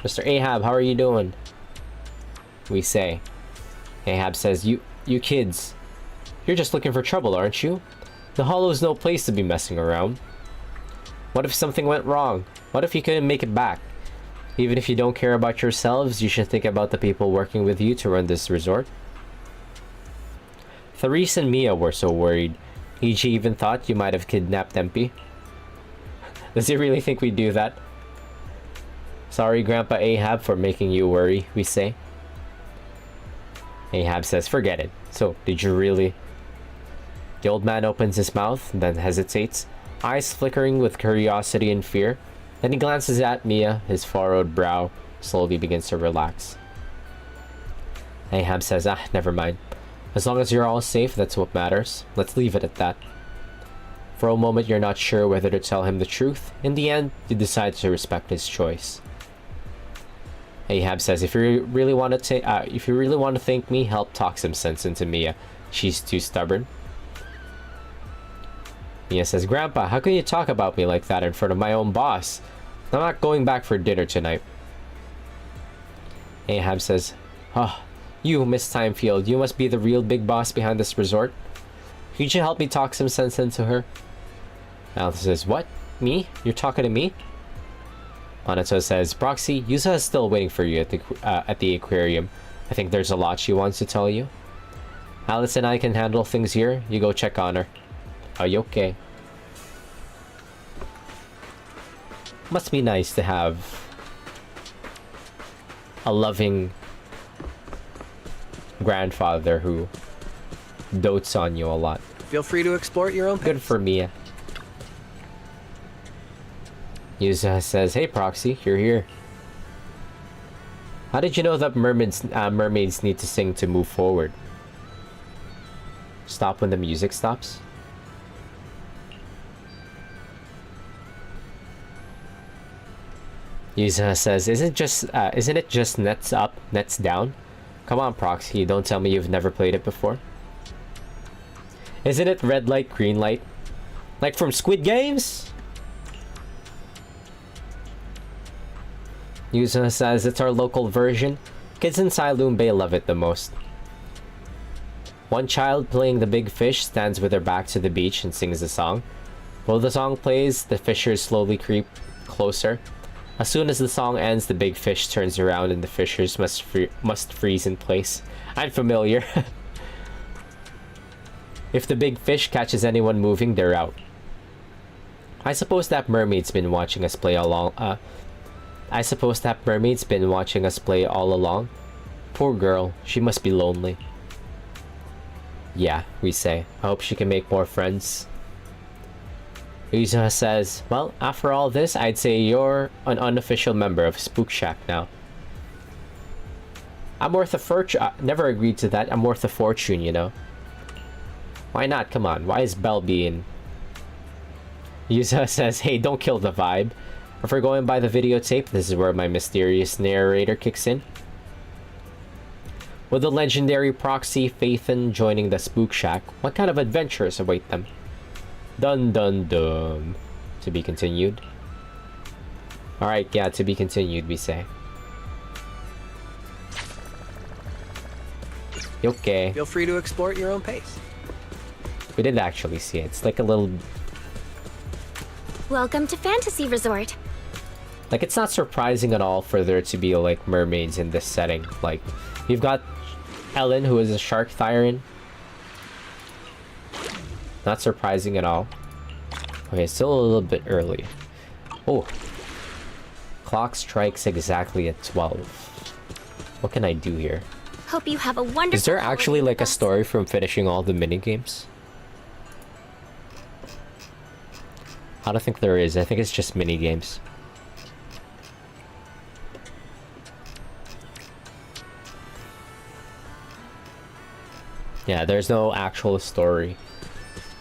Mr. Ahab, how are you doing? We say. Ahab says, you kids, you're just looking for trouble, aren't you? The Hollow's no place to be messing around. What if something went wrong? What if you couldn't make it back? Even if you don't care about yourselves, you should think about the people working with you to run this resort. Therese and Mia were so worried. E.G. even thought you might have kidnapped Empy. Does he really think we'd do that? Sorry, Grandpa Ahab, for making you worry, we say. Ahab says, forget it. So, did you really? The old man opens his mouth, then hesitates, eyes flickering with curiosity and fear. Then he glances at Mia, his furrowed brow slowly begins to relax. Ahab says, never mind. As long as you're all safe, that's what matters. Let's leave it at that. For a moment, you're not sure whether to tell him the truth. In the end, you decide to respect his choice. Ahab says, if you really want to thank me, help talk some sense into Mia. She's too stubborn. Mia says, Grandpa, how can you talk about me like that in front of my own boss? I'm not going back for dinner tonight. Ahab says, you, Miss Timefield, you must be the real big boss behind this resort. Could you help me talk some sense into her? Alice says, what? Me? You're talking to me? Anato says, Proxy, Yuzuha is still waiting for you at the aquarium. I think there's a lot she wants to tell you. Alice and I can handle things here. You go check on her. Are you okay? Must be nice to have a loving grandfather who dotes on you a lot. Feel free to explore at your own pace. Good for Mia. Yuzuha says, hey Proxy, you're here. How did you know that mermaids need to sing to move forward? Stop when the music stops? Yuzuha says, isn't it just nets up, nets down? Come on, Proxy, don't tell me you've never played it before. Isn't it red light, green light? Like from Squid Games? Yuzuha says, it's our local version. Kids in Siloon Bay love it the most. One child playing the big fish stands with her back to the beach and sings a song. While the song plays, the fishers slowly creep closer. As soon as the song ends, the big fish turns around and the fishers must freeze in place. I'm familiar. If the big fish catches anyone moving, they're out. I suppose that mermaid's been watching us play all along. Poor girl, she must be lonely. Yeah, we say. I hope she can make more friends. Yuzuha says, well, after all this, I'd say you're an unofficial member of Spook Shack now. I'm worth a fortune. Never agreed to that. I'm worth a fortune, you know. Why not? Come on. Why is Belle being... Yuzuha says, hey, don't kill the vibe. If we're going by the videotape, this is where my mysterious narrator kicks in. With the legendary Proxy Phaethon joining the Spook Shack, what kind of adventures await them? Dun dun dun. To be continued. Alright, yeah, to be continued, we say. Okay. Feel free to explore at your own pace. We did actually see it. It's like a little... Welcome to Fantasy Resort. Like, it's not surprising at all for there to be, like, mermaids in this setting. Like, you've got Ellen, who is a shark thyran. Not surprising at all. Okay, still a little bit early. Oh. Clock strikes exactly at 12. What can I do here? Hope you have a wonderful... Is there actually, like, a story from finishing all the minigames? I don't think there is. I think it's just minigames. Yeah, there's no actual story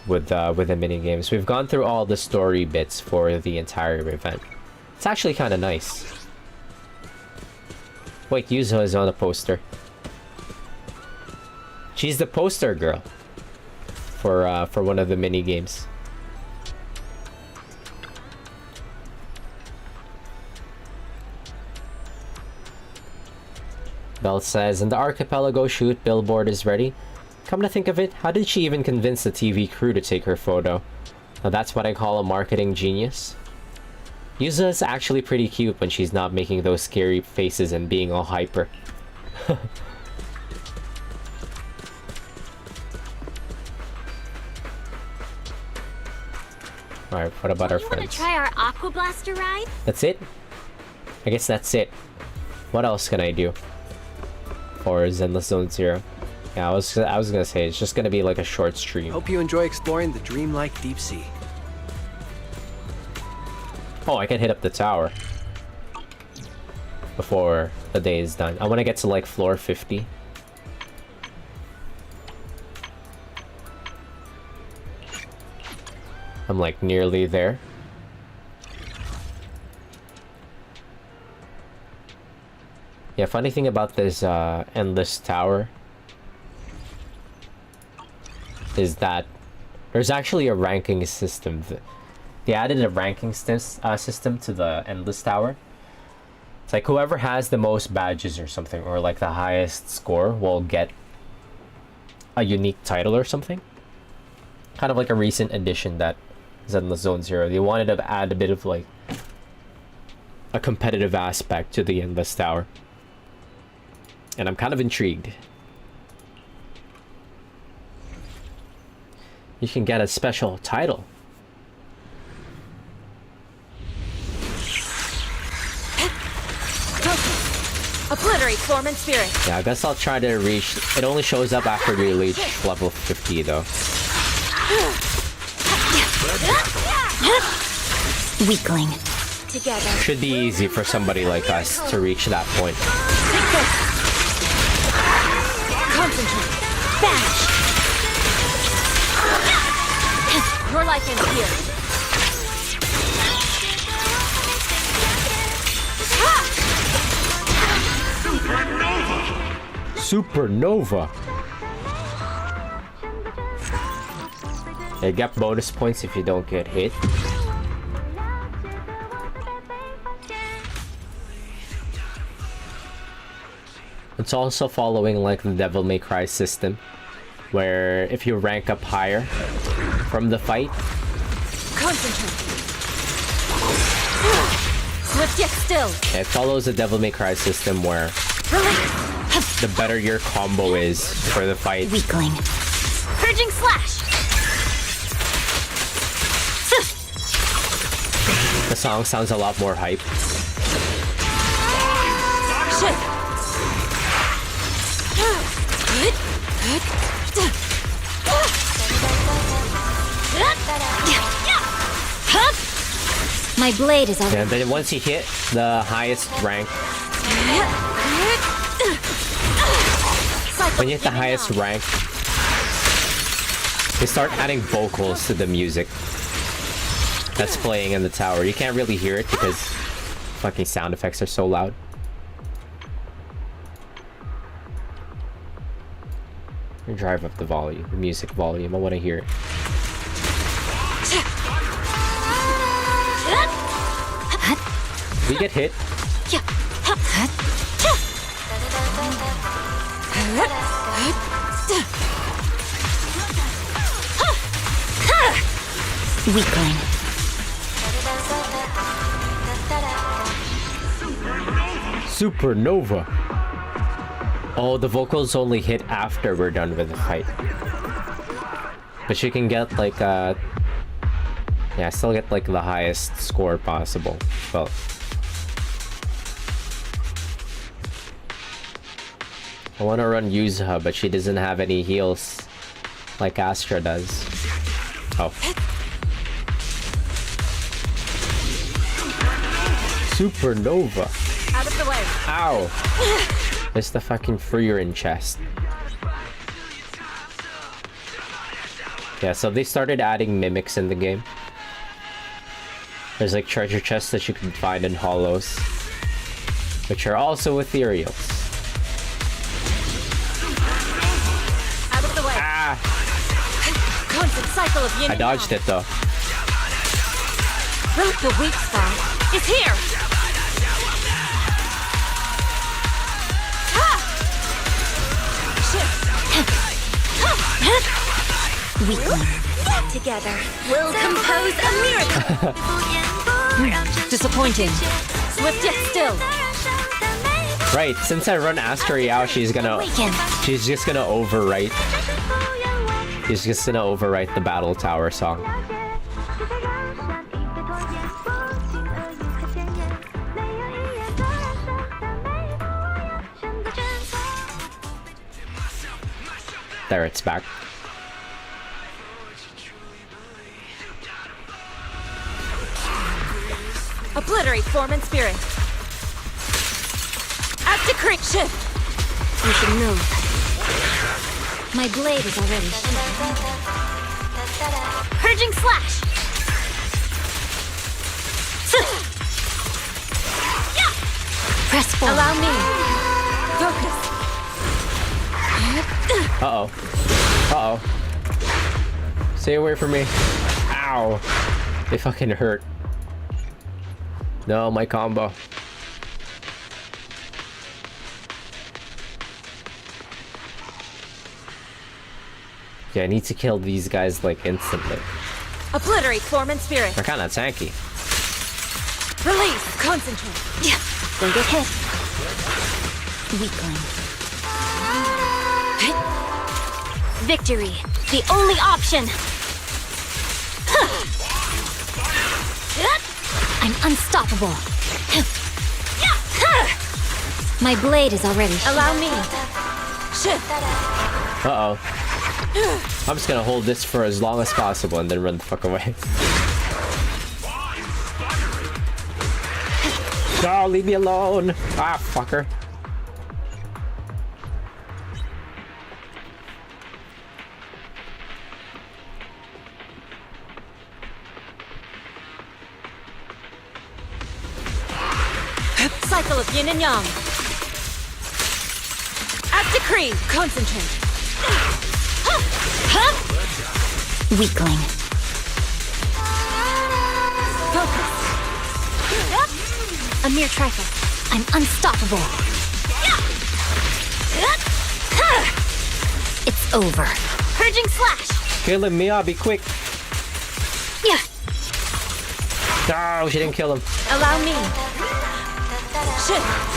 with the mini games. We've gone through all the story bits for the entire event. It's actually kind of nice. Wait, Yuzuha is on the poster. She's the poster girl for one of the mini games. Belle says, and the archipelago shoot billboard is ready. Come to think of it, how did she even convince the TV crew to take her photo? Now that's what I call a marketing genius. Yuzuha's actually pretty cute when she's not making those scary faces and being all hyper. Alright, what about our You want friends? to try our Aqua Blaster ride? That's it? I guess that's it. What else can I do for Zenless Zone Zero? Yeah, I was gonna say it's just gonna be like a short stream. Hope you enjoy exploring the dreamlike deep sea. Oh, I can hit up the tower before the day is done. I want to get to like floor 50. I'm like nearly there. Yeah, funny thing about this endless tower is that there's actually a ranking system. They added a ranking system to the endless tower. It's like whoever has the most badges or something, or like the highest score, will get a unique title or something. Kind of like a recent addition that Zenless Zone Zero. They wanted to add a bit of like a competitive aspect to the endless tower. And I'm kind of intrigued. You can get a special title. Obliterate form and spirit. Yeah, I guess I'll try to reach... It only shows up after we reach level 50 though. Weakling. Together. Should be easy for somebody like us to reach that point. Concentrate. Bash. Your life ends here. Supernova! You get bonus points if you don't get hit. It's also following like the Devil May Cry system, where if you rank up higher from the fight, Concentrate. Swift yet still. it follows the Devil May Cry system where the better your combo is for the fight. Weakling. Purging slash. The song sounds a lot more hype. Shift. My blade is over. And then once you hit the highest rank, when you hit the highest rank, they start adding vocals to the music that's playing in the tower. You can't really hear it because fucking sound effects are so loud. Drive up the volume, the music volume. I want to hear it. We get hit. Weakling. Supernova. Oh, the vocals only hit after we're done with the fight. But you can get like yeah, still get like the highest score possible. Well, I want to run Yuzuha, but she doesn't have any heals like Astra does. Oh. Supernova. Out of the way. Ow. It's the fucking Freerin chest. Yeah, so they started adding mimics in the game. There's like treasure chests that you can find in hollows, which are also ethereals. Out of the way. Ah! Constant cycle of yin I and dodged yang. it though. The weak spot is here. Get together. We'll compose a miracle. Disappointing. Swift yet still. Right, since I run Astery out, she's just gonna overwrite. She's just gonna overwrite the Battle Tower song. There, it's back. Obliterate form and spirit. Act decree. Shift. You should move. My blade is already Purging slash. press forward. Allow me. Focus. Uh-oh. Uh-oh. Stay away from me. Ow. They fucking hurt. No, my combo. Yeah, I need to kill these guys like instantly. Obliterate form and spirit. They're kind of tanky. Release. Concentrate. Don't get hit. Weakling. Victory. The only option. I'm unstoppable. My blade is already Allow me. Shift. Uh-oh. I'm just gonna hold this for as long as possible and then run the fuck away. No, leave me alone! Ah, fucker. Cycle of yin and yang. Act decree. Concentrate. weakling. Focus. A mere trifle. I'm unstoppable. It's over. Purging slash. Kill him, Miyabi, quick! Yeah. No, she didn't kill him. Allow me. Shift.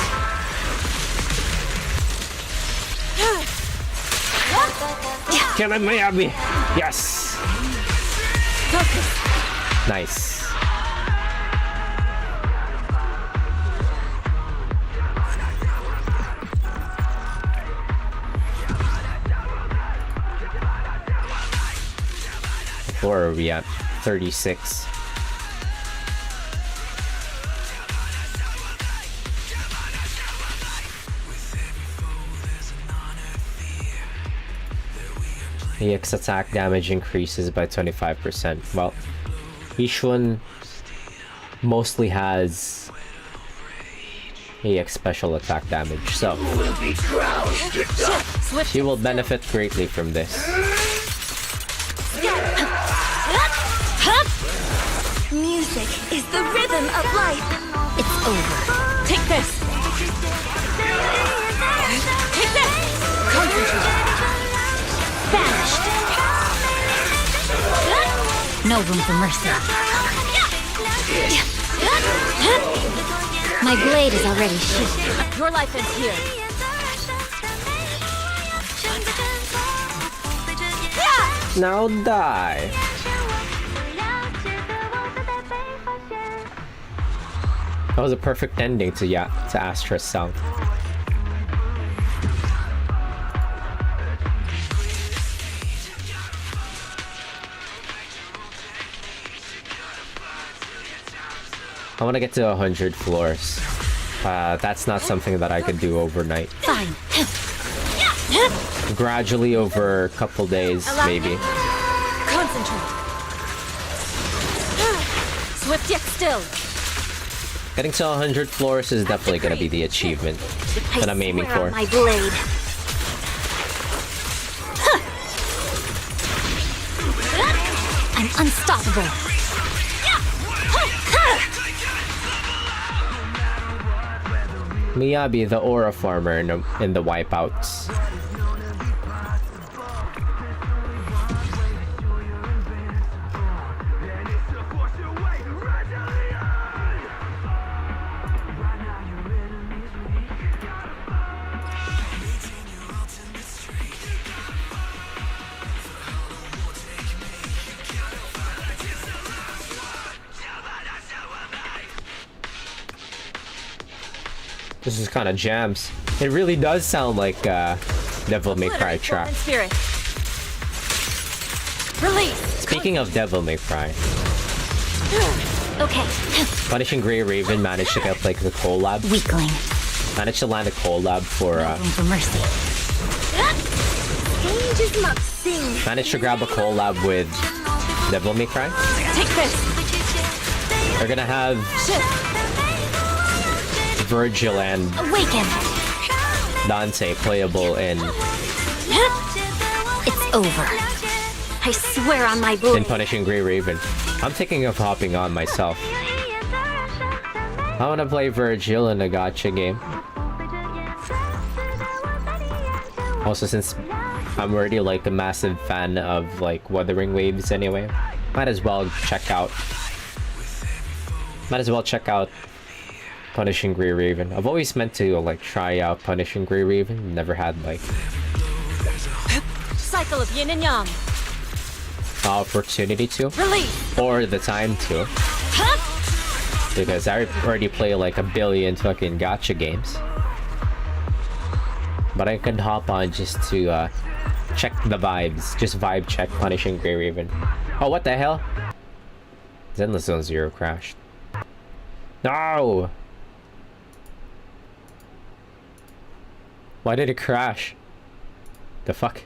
Kill him, Miyabi! Yes! Focus. Nice. Where are we at? 36. EX attack damage increases by 25%. Well, each one mostly has EX special attack damage, so she will benefit greatly from this. Music is the rhythm of life. It's over. Take this. Take this. Concentrate. Vanished. No room for mercy. My blade is already sheathed. Your life ends here. Now die. That was a perfect ending to Astra's song. I want to get to 100 floors. That's not something that I could do overnight. Fine. Gradually over a couple days, maybe. Stick still. Getting to 100 floors is definitely gonna be the achievement that I'm aiming Swear on for. my blade. I'm unstoppable. Miyabi, the aura farmer in the wipeouts. This is kind of jams. It really does sound like Devil May Cry track. Spirit. Release. Speaking of Devil May Cry, Okay. Punishing Grey Raven managed to get like the collab. Weakling. Managed to land a collab for Room for mercy. managed to grab a collab with Devil May Cry. Take this. They're gonna have Virgil and Awaken. Dante playable in It's over. I swear on my blade. Punishing Grey Raven. I'm thinking of hopping on myself. I wanna play Virgil in a gacha game. Also, since I'm already like a massive fan of like Wuthering Waves anyway, might as well check out Punishing Grey Raven. I've always meant to like try out Punishing Grey Raven. Never had like Cycle of yin and yang. opportunity to Release. or the time to, because I already play like a billion fucking gacha games. But I could hop on just to check the vibes, just vibe check Punishing Grey Raven. Oh, what the hell? Zenless Zone 0 crashed. No! Why did it crash? The fuck?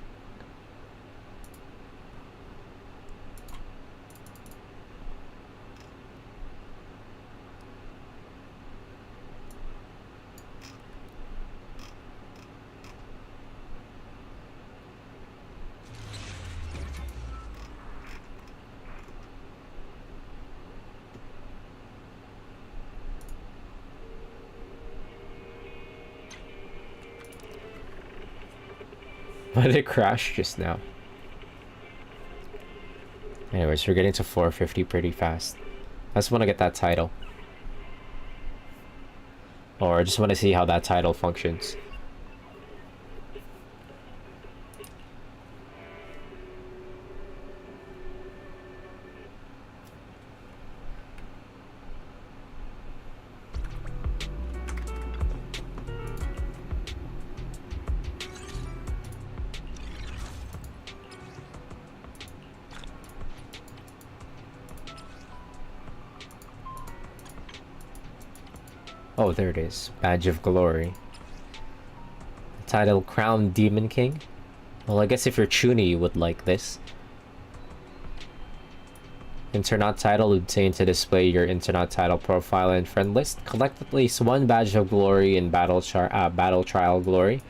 Why did it crash just now? Anyways, we're getting to 450 pretty fast. I just want to get that title. Or I just want to see how that title functions. Oh, there it is. Badge of Glory. Title Crown Demon King. Well, I guess if you're Chuni, you would like this. Internat title obtained to display your internat title profile and friend list. Collect at least one Badge of Glory in Battle Trial Glory.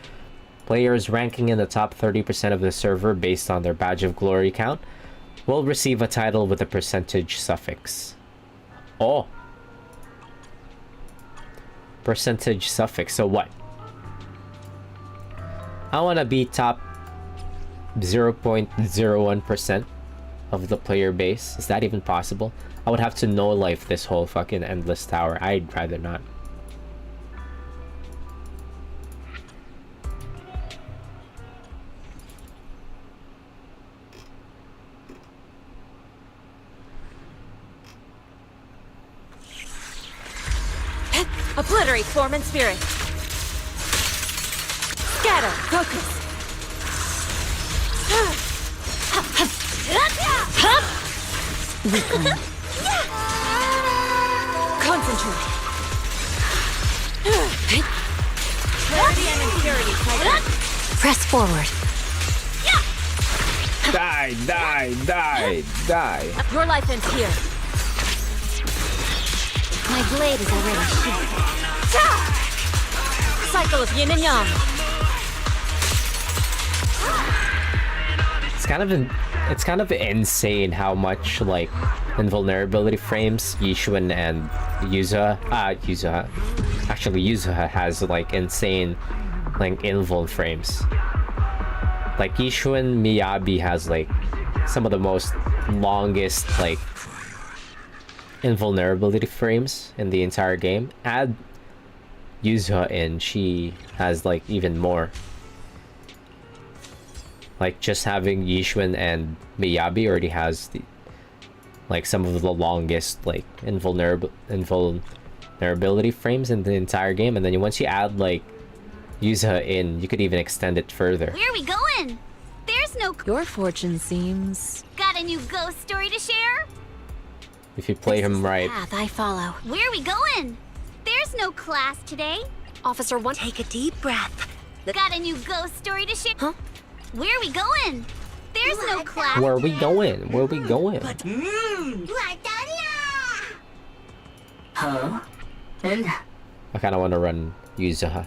Players ranking in the top 30% of the server based on their Badge of Glory count will receive a title with a percentage suffix. Oh! Percentage suffix, so what? I want to be top 0.01% of the player base. Is that even possible? I would have to no life this whole fucking endless tower. I'd rather not. Obliterate form and spirit. Scatter. Focus. Concentrate. Clarity and impurity. Press forward. Die, die, die, die. Your life ends here. blade is already sheathed. Cycle of yin and yang. It's kind of insane how much like invulnerability frames Yishuan and Yuzuha actually Yuzuha has like insane like invul frames. Like Yishuan Miyabi has like some of the most longest like invulnerability frames in the entire game. Add Yuzuha in, she has like even more. Like just having Yishuan and Miyabi already has the like some of the longest like invulnerability frames in the entire game, and then once you add like Yuzuha in, you could even extend it further. Where are we going? There's no... Your fortune seems... Got a new ghost story to share? If you play him right. Path I follow. Where are we going? There's no class today. Officer 1. Take a deep breath. Got a new ghost story to share? Huh? Where are we going? There's no class. Where are we going? Where are we going? Huh? And I kind of want to run Yuzuha.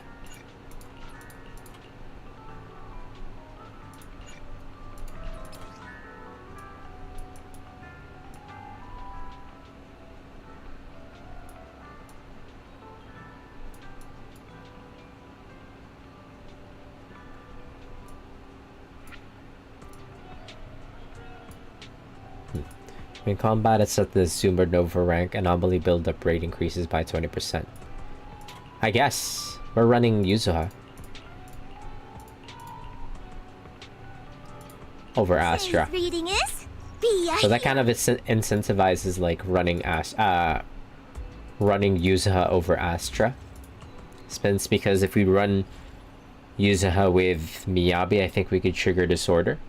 In combat, it's at the supernova rank. Anomaly build-up rate increases by 20%. I guess we're running Yuzuha over Astra, Reading is so that kind of incentivizes like running running Yuzuha over Astra. Since because if we run Yuzuha with Miyabi, I think we could trigger disorder.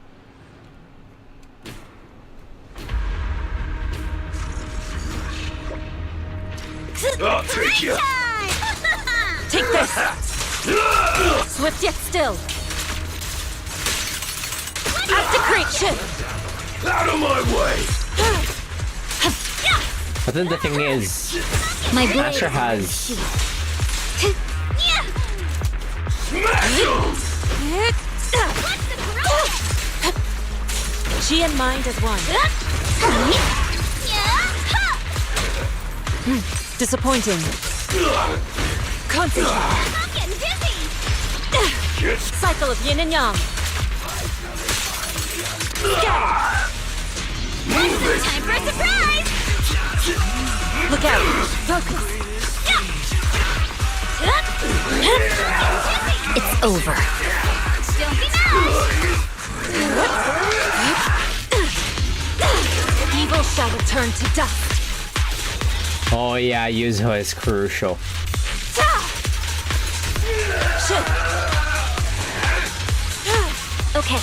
I'll take you. Take this! Swift yet still. Acticate shift! Out of my way. But then the thing is, my blade. Astra has Smash him. She and mind as one. Disappointing. Concentrate. I'm getting dizzy. Cycle of yin and yang. Time for a surprise. Look out. Focus. It's over. Don't be mad. Evil shall return to dust. oh yeah, Yuzuha is crucial. Shift. Okay.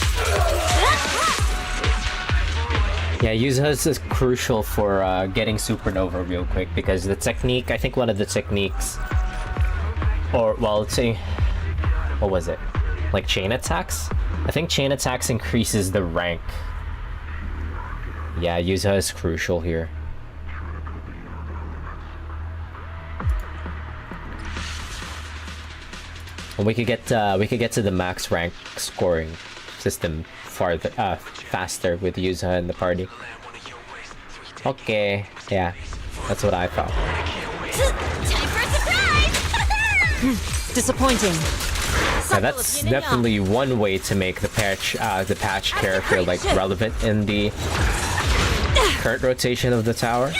Yeah, Yuzuha is crucial for getting supernova real quick, because the technique, I think one of the techniques, or well, let's say, what was it? Like chain attacks? I think chain attacks increases the rank. Yeah, Yuzuha is crucial here. And we could get to the max rank scoring system farther, faster with Yuzuha in the party. Okay, yeah, that's what I thought. Time for a surprise. Disappointing. Yeah, that's definitely one way to make the patch character like relevant in the current rotation of the tower.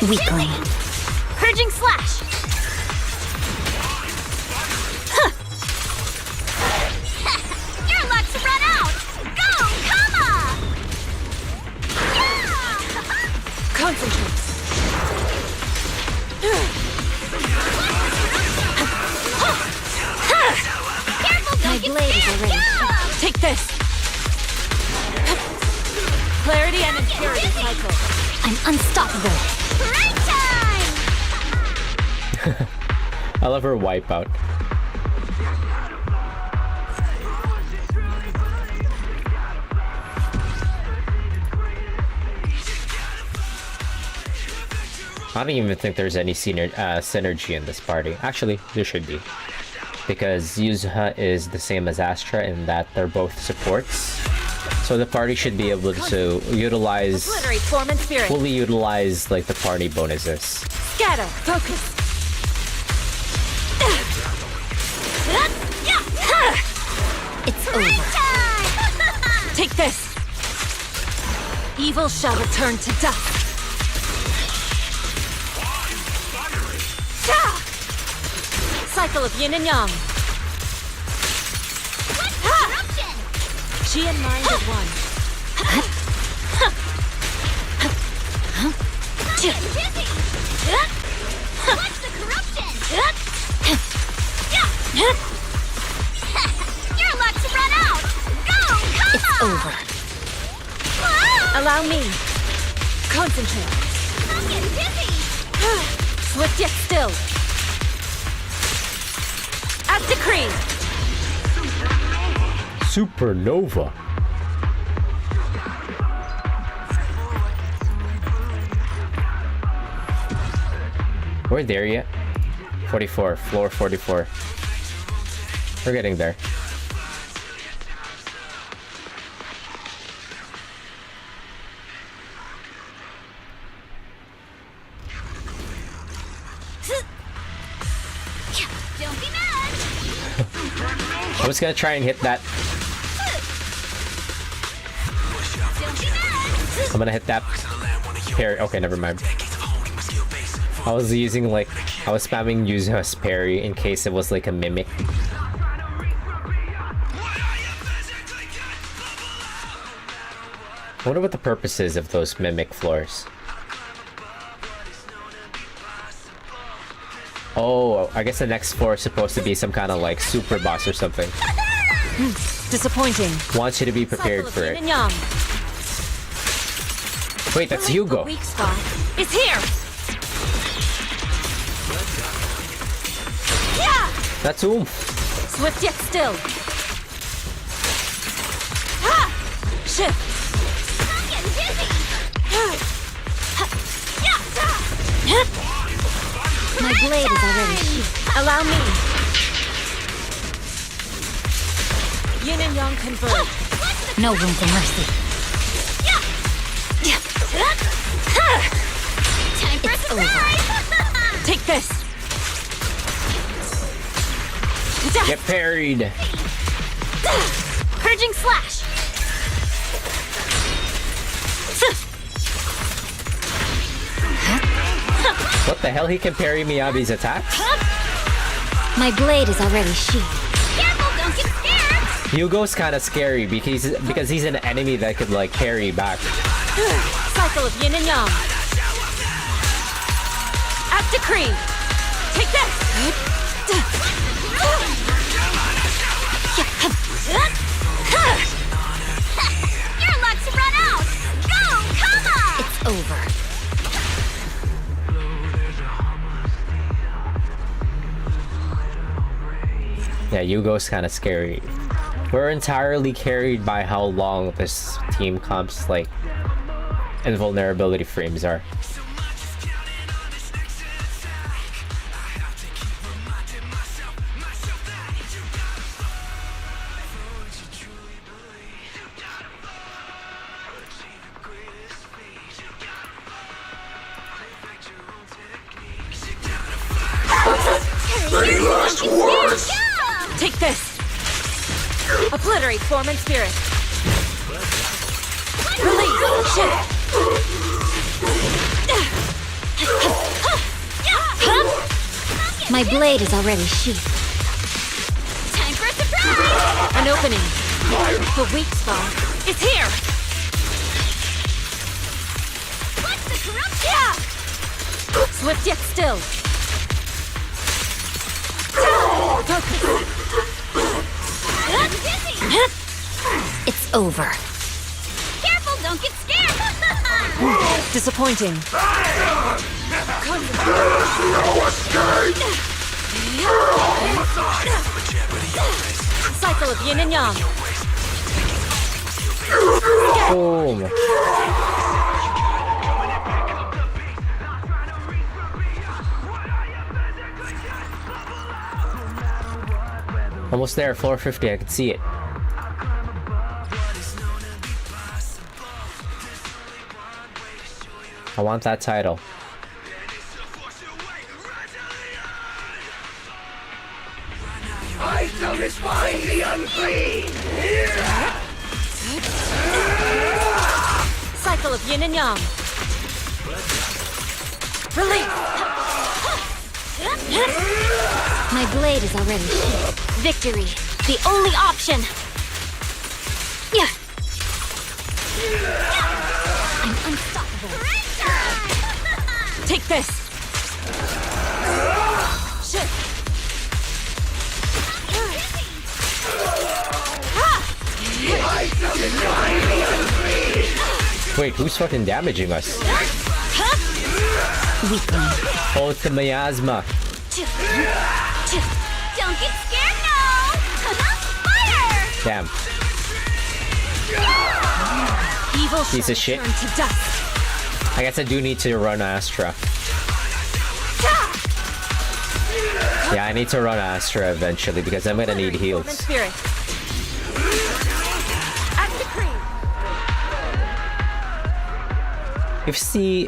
Weakling. Purging slash. Your luck's run out. Go, Kama. Concentrate. Careful, My don't get blade is scared. already. Yeah. Take this. Clarity and impurity cycle. I'm unstoppable. Right time. I love her wipeout. I don't even think there's any synergy in this party. Actually, there should be. Because Yuzuha is the same as Astra in that they're both supports. So the party should be able to utilize... Obliterate form and spirit. fully utilize, like, the party bonuses. Scatter. Focus. It's over. Take this. Evil shall return to dust. Cycle of yin and yang. Chi and mind as one. What's the corruption? Your luck's run out! Go! Come It's on! over. Allow me. Concentrate. I'm getting dizzy! Swift yet still. As decreed. Supernova. We're there yet? 44, floor 44. We're getting there. Don't be mad! I was gonna try and hit that. Don't be mad! I'm gonna hit that parry. Okay, never mind. I was using like I was spamming Yuzuha's parry in case it was like a mimic. I wonder what the purpose is of those mimic floors. Oh, I guess the next floor is supposed to be some kind of like super boss or something. Disappointing. Wants you to be prepared Cycle for of yin it. and yang. Wait, that's The Hugo. weak spot is here. That's Oomph. Swift yet still. Shift. I'm getting dizzy! My blade is already sheathed. Allow me. Yin and yang converge. No room for mercy. Time for a It's over. surprise! Take this. Get parried. Purging slash. What the hell? He can parry Miyabi's attacks? My blade is already sheathed. Careful, don't get scared! Hugo's kind of scary because he's an enemy that could like parry back. Cycle of yin and yang. As decreed. Take this. Your luck's run out! Go! Come on! It's over. Yeah, Hugo's kind of scary. We're entirely carried by how long this team comp's like invulnerability frames are. Any last words? Take this. Obliterate form and spirit. Release. Shift. My blade is already sheathed. Time for a surprise! An opening. The weak spot is here. What's the corruption? Swift yet still. Focus. I'm dizzy! It's over. Careful, don't get scared! Disappointing. Cycle of yin and yang. Boom. Almost there, floor 50, I can see it. I want that title. I satisfy the unclean! Cycle of yin and yang. Release. My blade is already heated. Victory, the only option. Yeah. I'm unstoppable. Take this. Shit. Wait, who's fucking damaging us? Oh, it's the miasma. Don't get scared now! Fire! Damn. Evil Piece of shit. turn to dust. I guess I do need to run Astra. Yeah, I need to run Astra eventually because I'm gonna need heals. Spirit. Act decree.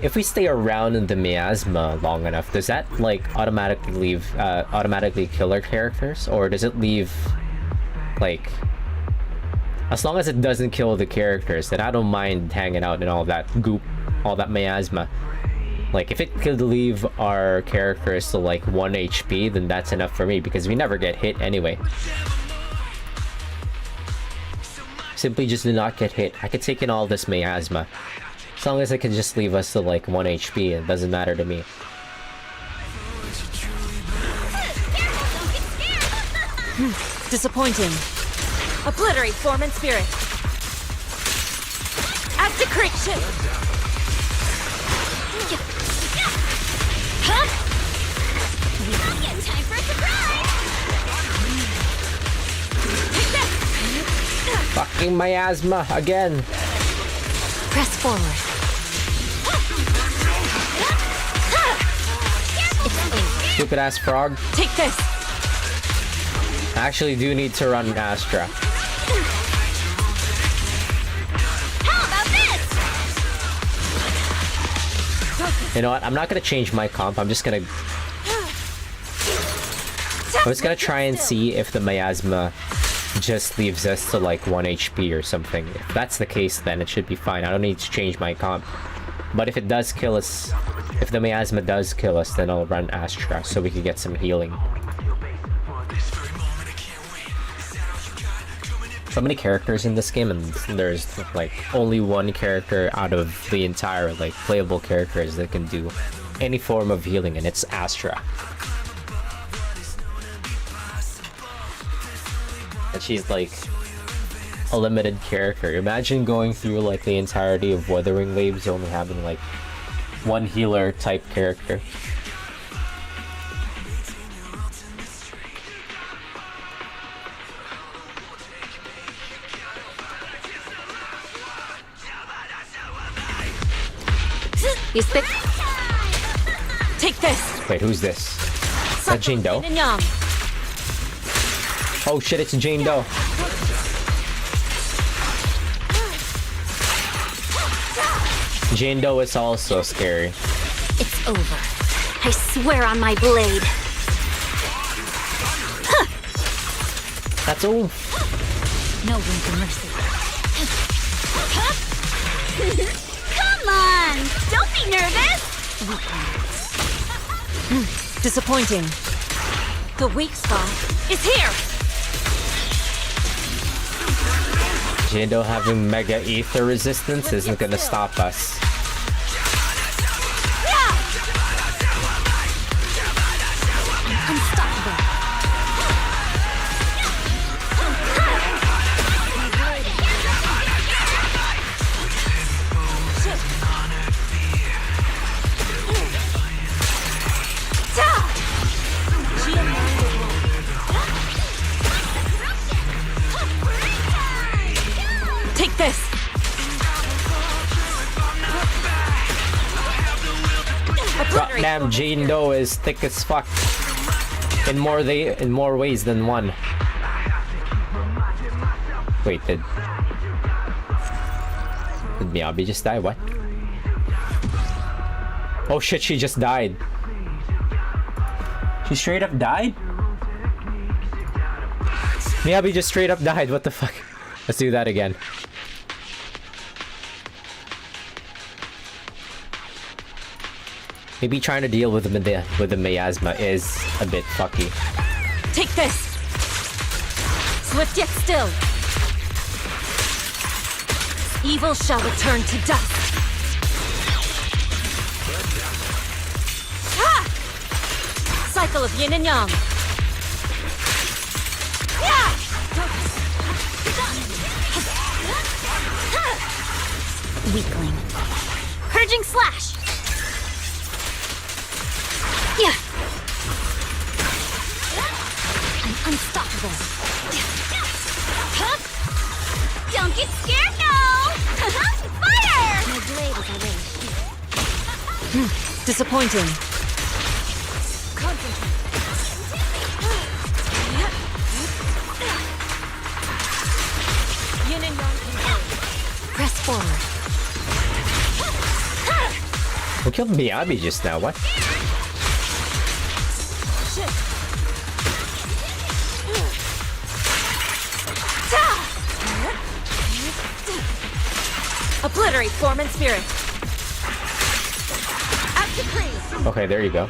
If we stay around in the miasma long enough, does that like automatically kill our characters, or does it leave like, as long as it doesn't kill the characters, then I don't mind hanging out in all that goop, all that miasma. Like if it could leave our characters to like 1 HP, then that's enough for me because we never get hit anyway. Simply just do not get hit. I could take in all this miasma. As long as it can just leave us to like 1 HP, it doesn't matter to me. Disappointing. Obliterate form and spirit. Act decree. Shit. Time for a surprise! Fucking miasma again. Press forward. Stupid ass frog. Take this. I actually do need to run Astra. How about this? You know what? I'm not gonna change my comp. I'm just gonna try and see if the miasma just leaves us to like 1 HP or something. If that's the case, then it should be fine. I don't need to change my comp. But if it does kill us, if the miasma does kill us, then I'll run Astra so we can get some healing. So many characters in this game, and there's like only one character out of the entire like playable characters that can do any form of healing, and it's Astra. And she's like a limited character. Imagine going through like the entirety of Wuthering Waves only having like one healer type character. You spit. Take this. Wait, who's this? Is that Jane Doe? Yin and yang. Oh shit, it's Jane Doe. Jane Doe is also scary. It's over. I swear on my blade. That's all. No room for mercy. Come on! Don't be nervous! Disappointing. The weak spot is here. Jane Doe having mega ether resistance isn't gonna stop us. Unstoppable. Take this. Damn, Jane Doe is thick as fuck. In more ways than one. Wait, did Miyabi just die? What? Oh shit, she just died. She straight up died? Miyabi just straight up died. What the fuck? Let's do that again. Maybe trying to deal with the miasma is a bit fucky. Take this! Swift yet still. Evil shall return to dust. Ah! Cycle of yin and yang. Weakling. Purging slash. Yeah. I'm unstoppable. Don't get scared now! Fire! My blade is away. Disappointing. Yin and yang control. Press forward. We killed Miyabi just now. What? Obliterate form and spirit. Out to freeze. Okay, there you go.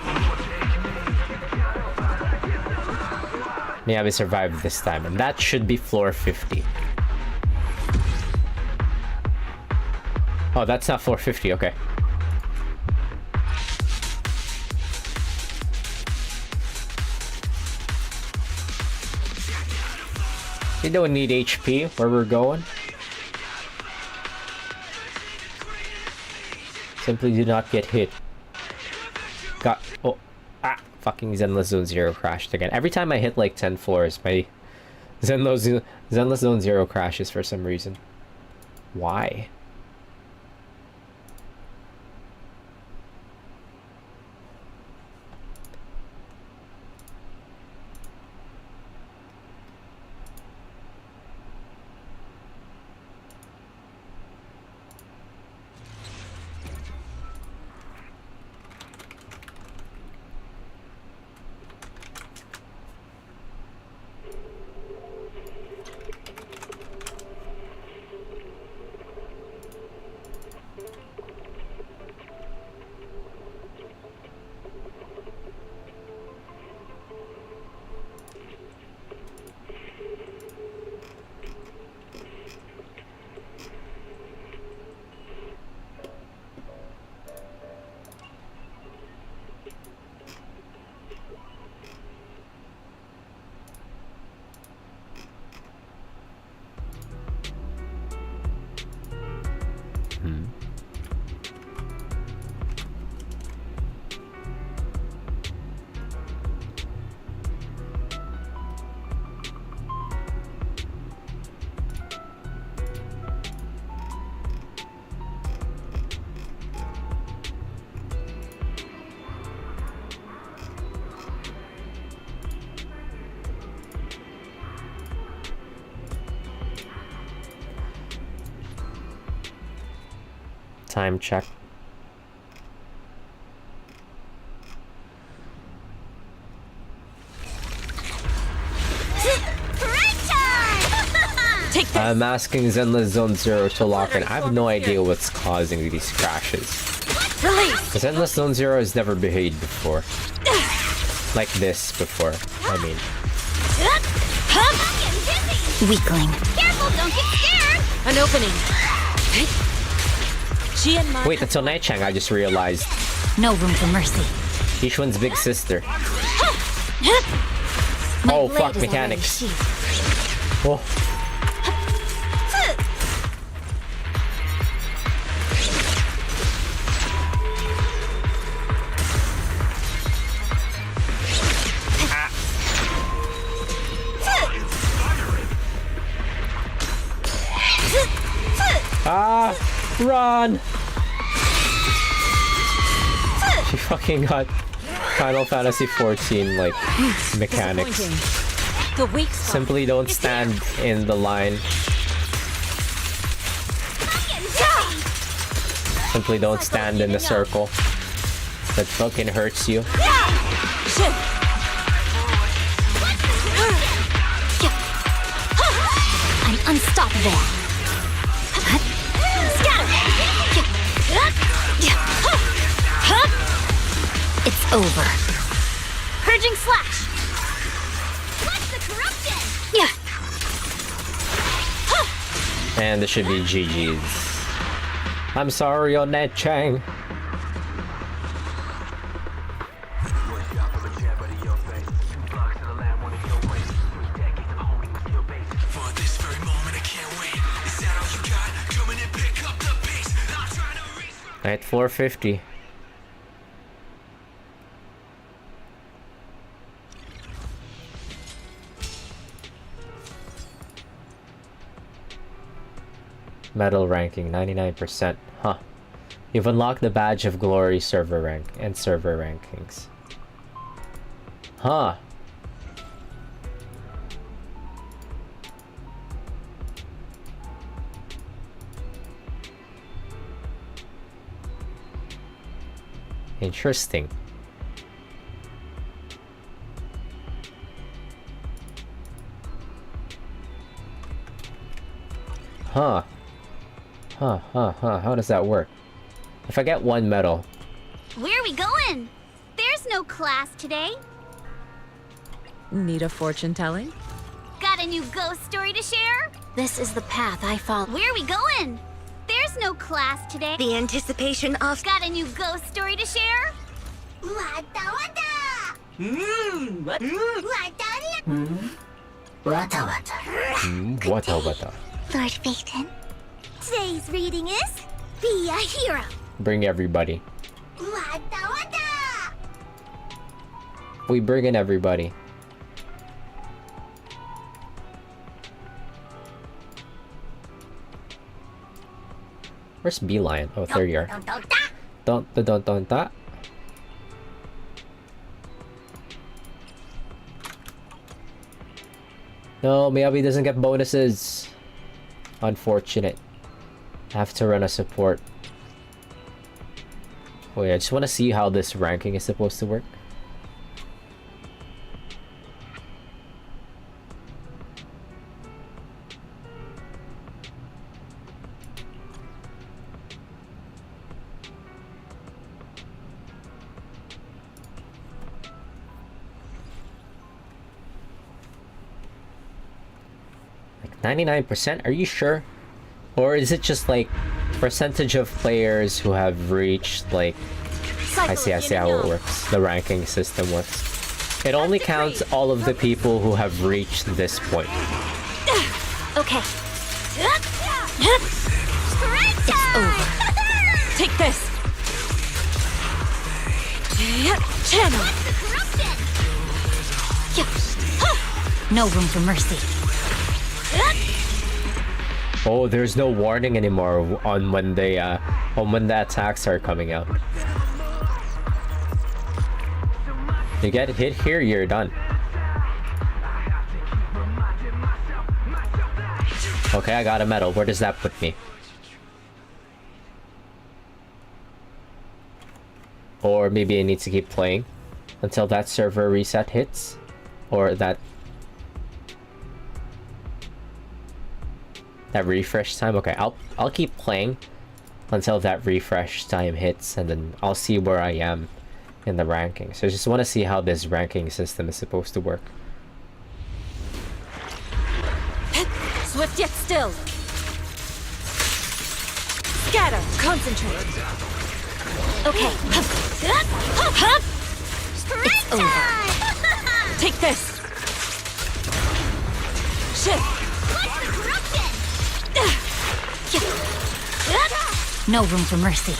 Miyabi survived this time, and that should be floor 50. Oh, that's not floor 50. Okay. We don't need HP where we're going. Simply do not get hit. Fucking Zenless Zone 0 crashed again. Every time I hit like 10 floors, my Zenless Zone 0 crashes for some reason. Why? Time check. I'm asking Zenless Zone 0 to lock in. I have no idea what's causing these crashes. Because Zenless Zone 0 has never behaved before. Like this before, I mean. Weakling. Careful, don't get scared! An opening. Wait, until Night Chang I just realized. No room for mercy. Yishuan's big sister. My Oh, blade fuck, is mechanics. already sheathed. Oh. Ah, run! She fucking got Final Fantasy 14 like mechanics. The weak spot. Simply don't stand in the line Simply don't stand in the circle. That fucking hurts you. Shit. I'm unstoppable. It's over. Purging slash. What's the corruption? Yeah. And this should be GG's. I'm sorry, Onet Chang. At 450. Medal ranking 99%. Huh. You've unlocked the badge of glory server rank and server rankings. Huh. Interesting. Huh. How does that work? If I get one medal. Where are we going? There's no class today. Need a fortune telling? Got a new ghost story to share? This is the path I follow. Where are we going? There's no class today. The anticipation of... Got a new ghost story to share? Wata wata! Wata wata. Lord Phaeton, today's reading is Be a Hero. Bring everybody. Wata wata! We bring in everybody. Where's Beeline? Oh, there you are. Don't that. No, Miyabi doesn't get bonuses. Unfortunate. I have to run a support. Wait, I just want to see how this ranking is supposed to work. Like 99%? Are you sure? Or is it just like percentage of players who have reached like... I see how it works. The ranking system works. It only counts all of the people who have reached this point. Okay. It's over. Take this. Channel. No room for mercy. Oh, there's no warning anymore on when they on when the attacks are coming out. You get hit here, you're done. Okay, I got a medal. Where does that put me? Or maybe I need to keep playing until that server reset hits, or that refresh time. Okay, I'll keep playing until that refresh time hits, and then I'll see where I am in the ranking. So I just want to see how this ranking system is supposed to work. Swift yet still. Scatter. Concentrate. Okay. It's over. Take this. Shit. No room for mercy.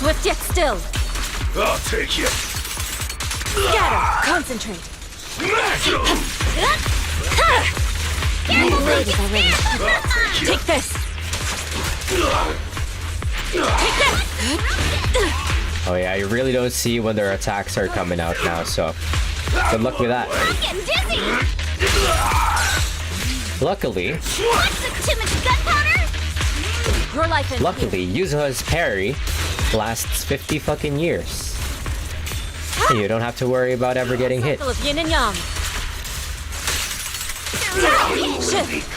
Swift yet still. I'll take you. Scatter. Concentrate. Smash him! Blade is already. Take this. Take this. Oh yeah, I really don't see when their attacks are coming out now, so good luck with that. I'm getting dizzy! Luckily, What's the too much gunpowder? Your life ends luckily, Yuzuha's parry lasts 50 fucking years. And you don't have to worry about ever getting hit. Cycle of yin and yang. Shift.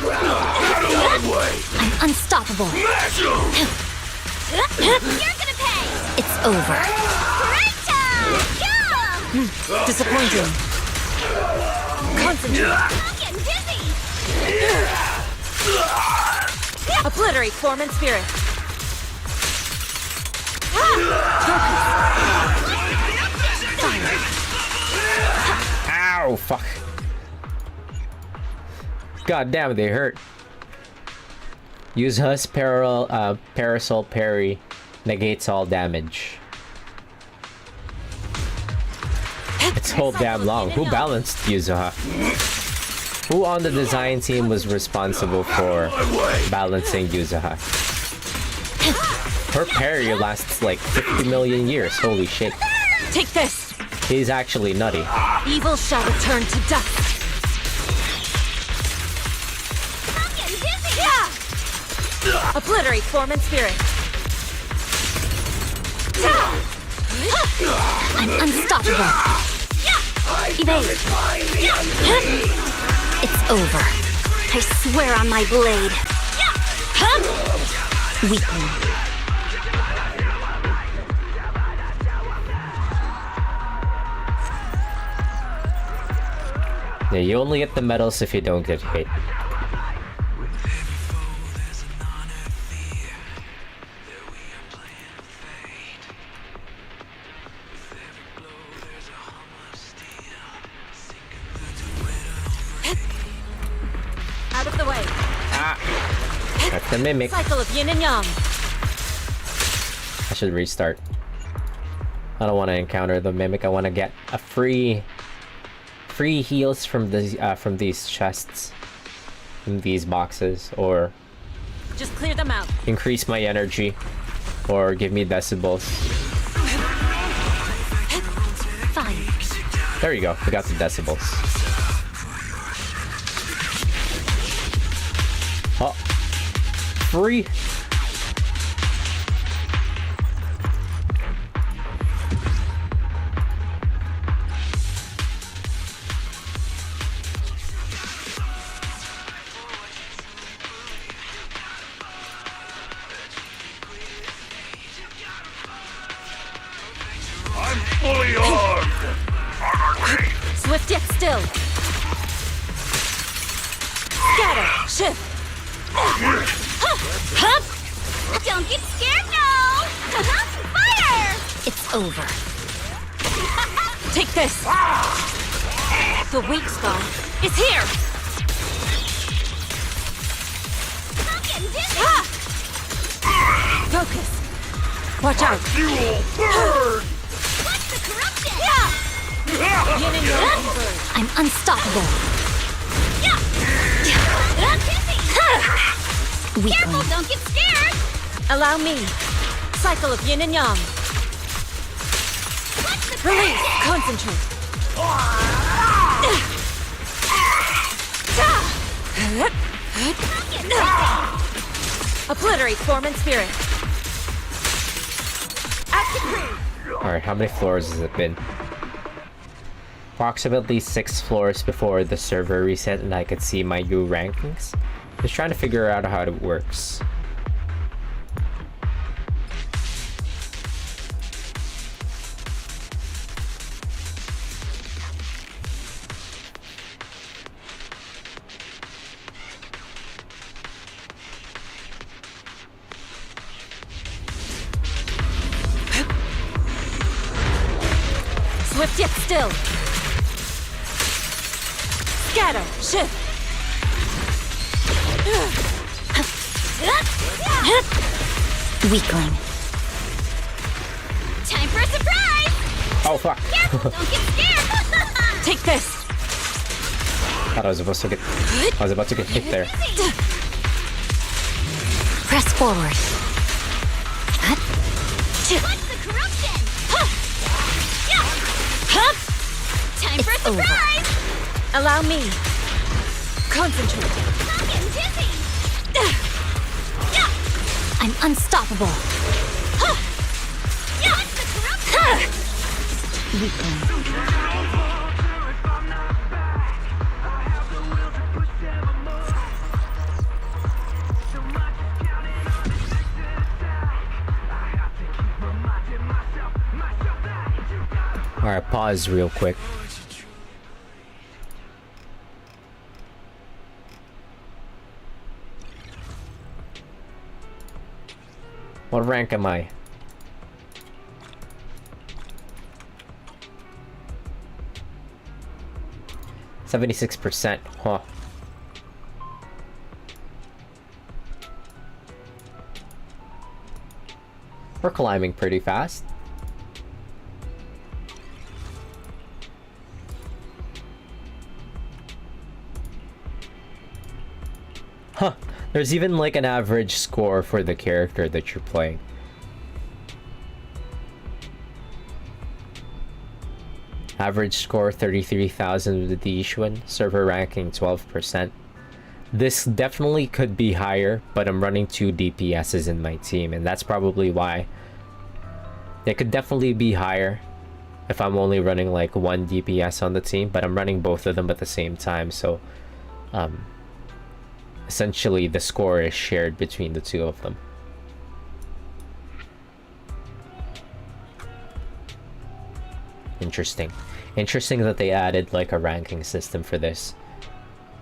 I'm unstoppable. Smash him! You're gonna pay! It's over. Great! Go! Disappointing. Concentrate. I'm getting dizzy! Obliterate form and spirit. Ow, fuck. God damn, they hurt. Yuzuha's parasol parry negates all damage. It's so damn long. Who balanced Yuzuha? Who on the design team was responsible for balancing Yuzuha? Her parry lasts like 50 million years. Holy shit. Take this. He's actually nutty. Evil shall return to dust. I'm getting dizzy! Obliterate form and spirit. I'm unstoppable. Evade. It's over. I swear on my blade. Weakling. Yeah, you only get the medals if you don't get hit. Out of the way. That's the mimic. Cycle of yin and yang. I should restart. I don't want to encounter the mimic. I want to get a free heals from these chests, from these boxes, or Just clear them out. increase my energy, or give me decibels. Fine. There you go. We got the decibels. Oh, free. I'm fully armed! Swift yet still. Scatter. Shift. Don't get scared now! Fire! It's over. Take this. The weak spot is here. I'm getting dizzy! Focus. Watch out. Fuel burn! What's the corruption? Yin and yang converge. I'm unstoppable. I'm dizzy! Careful, Weakling. don't get scared! Allow me. Cycle of yin and yang. What's the Release. Concentrate. Obliterate form and spirit. Alright, how many floors has it been? Approximately 6 floors before the server reset and I could see my U rankings. Just trying to figure out how it works. Swift yet still. Scatter. Shift. Weakling. for a surprise! Oh fuck! Careful, don't get scared! Take this. Thought I was supposed to get. I was about to get hit there. Press forward. What's the corruption? Time for a It's over. surprise! Allow me. Concentrate. I'm getting dizzy! I'm unstoppable. What's the corruption? Alright, pause real quick. What rank am I? %76%. Huh. We're climbing pretty fast. Huh. There's even like an average score for the character that you're playing. Average score 33,000 with the Ishuan. Server ranking 12%. This definitely could be higher, but I'm running 2 DPSs in my team, and that's probably why. It could definitely be higher if I'm only running like 1 DPS on the team, but I'm running both of them at the same time, so essentially the score is shared between the two of them. Interesting. Interesting that they added like a ranking system for this.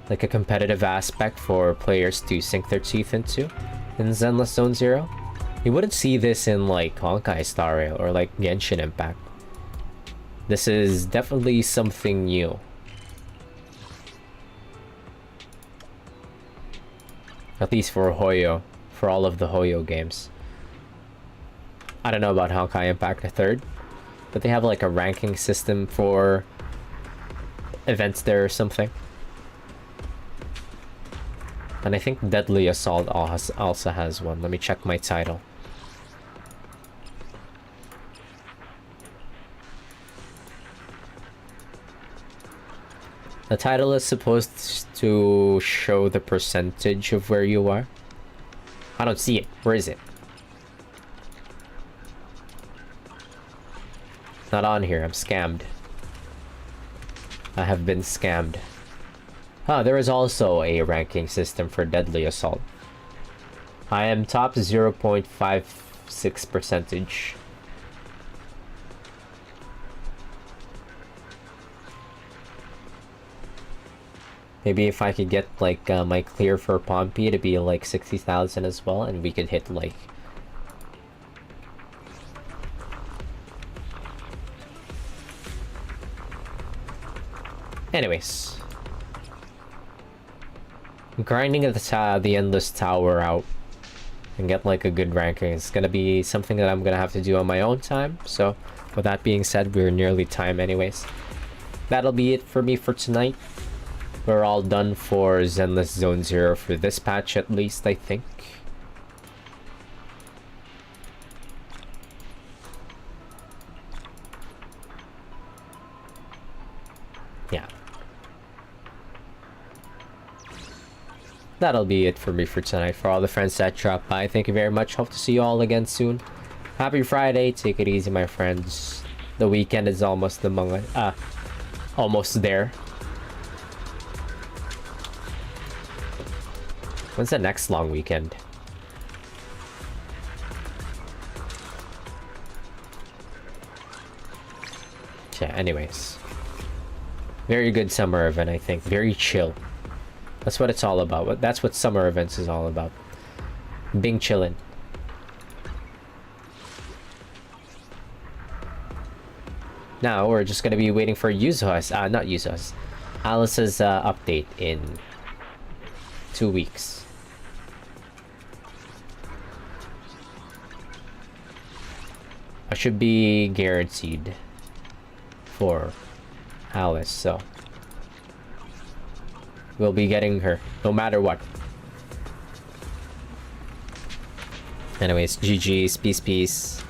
Like a competitive aspect for players to sink their teeth into in Zenless Zone Zero. You wouldn't see this in like Honkai Star Rail or like Genshin Impact. This is definitely something new. At least for Hoyo, for all of the Hoyo games. I don't know about Honkai Impact the Third, but they have like a ranking system for events there or something. And I think Deadly Assault also has one. Let me check my title. The title is supposed to show the percentage of where you are. I don't see it. Where is it? Not on here. I'm scammed. I have been scammed. Ah, there is also a ranking system for Deadly Assault. I am top 0.56%. Maybe if I could get like my clear for Pompey to be like 60,000 as well, and we could hit like anyways. Grinding the endless tower out and get like a good ranking is gonna be something that I'm gonna have to do on my own time. So with that being said, we're nearly time anyways. That'll be it for me for tonight. We're all done for Zenless Zone Zero for this patch at least, I think. Yeah. That'll be it for me for tonight. For all the friends that dropped by, thank you very much. Hope to see you all again soon. Happy Friday. Take it easy, my friends. The weekend is almost almost there. When's the next long weekend? Yeah, anyways. Very good summer event, I think. Very chill. That's what it's all about. That's what summer events is all about. Being chillin'. Now we're just gonna be waiting for Yuzuha's, not Yuzuha's, Alice's update in 2 weeks. I should be guaranteed for Alice, so we'll be getting her no matter what. Anyways, GG's, peace.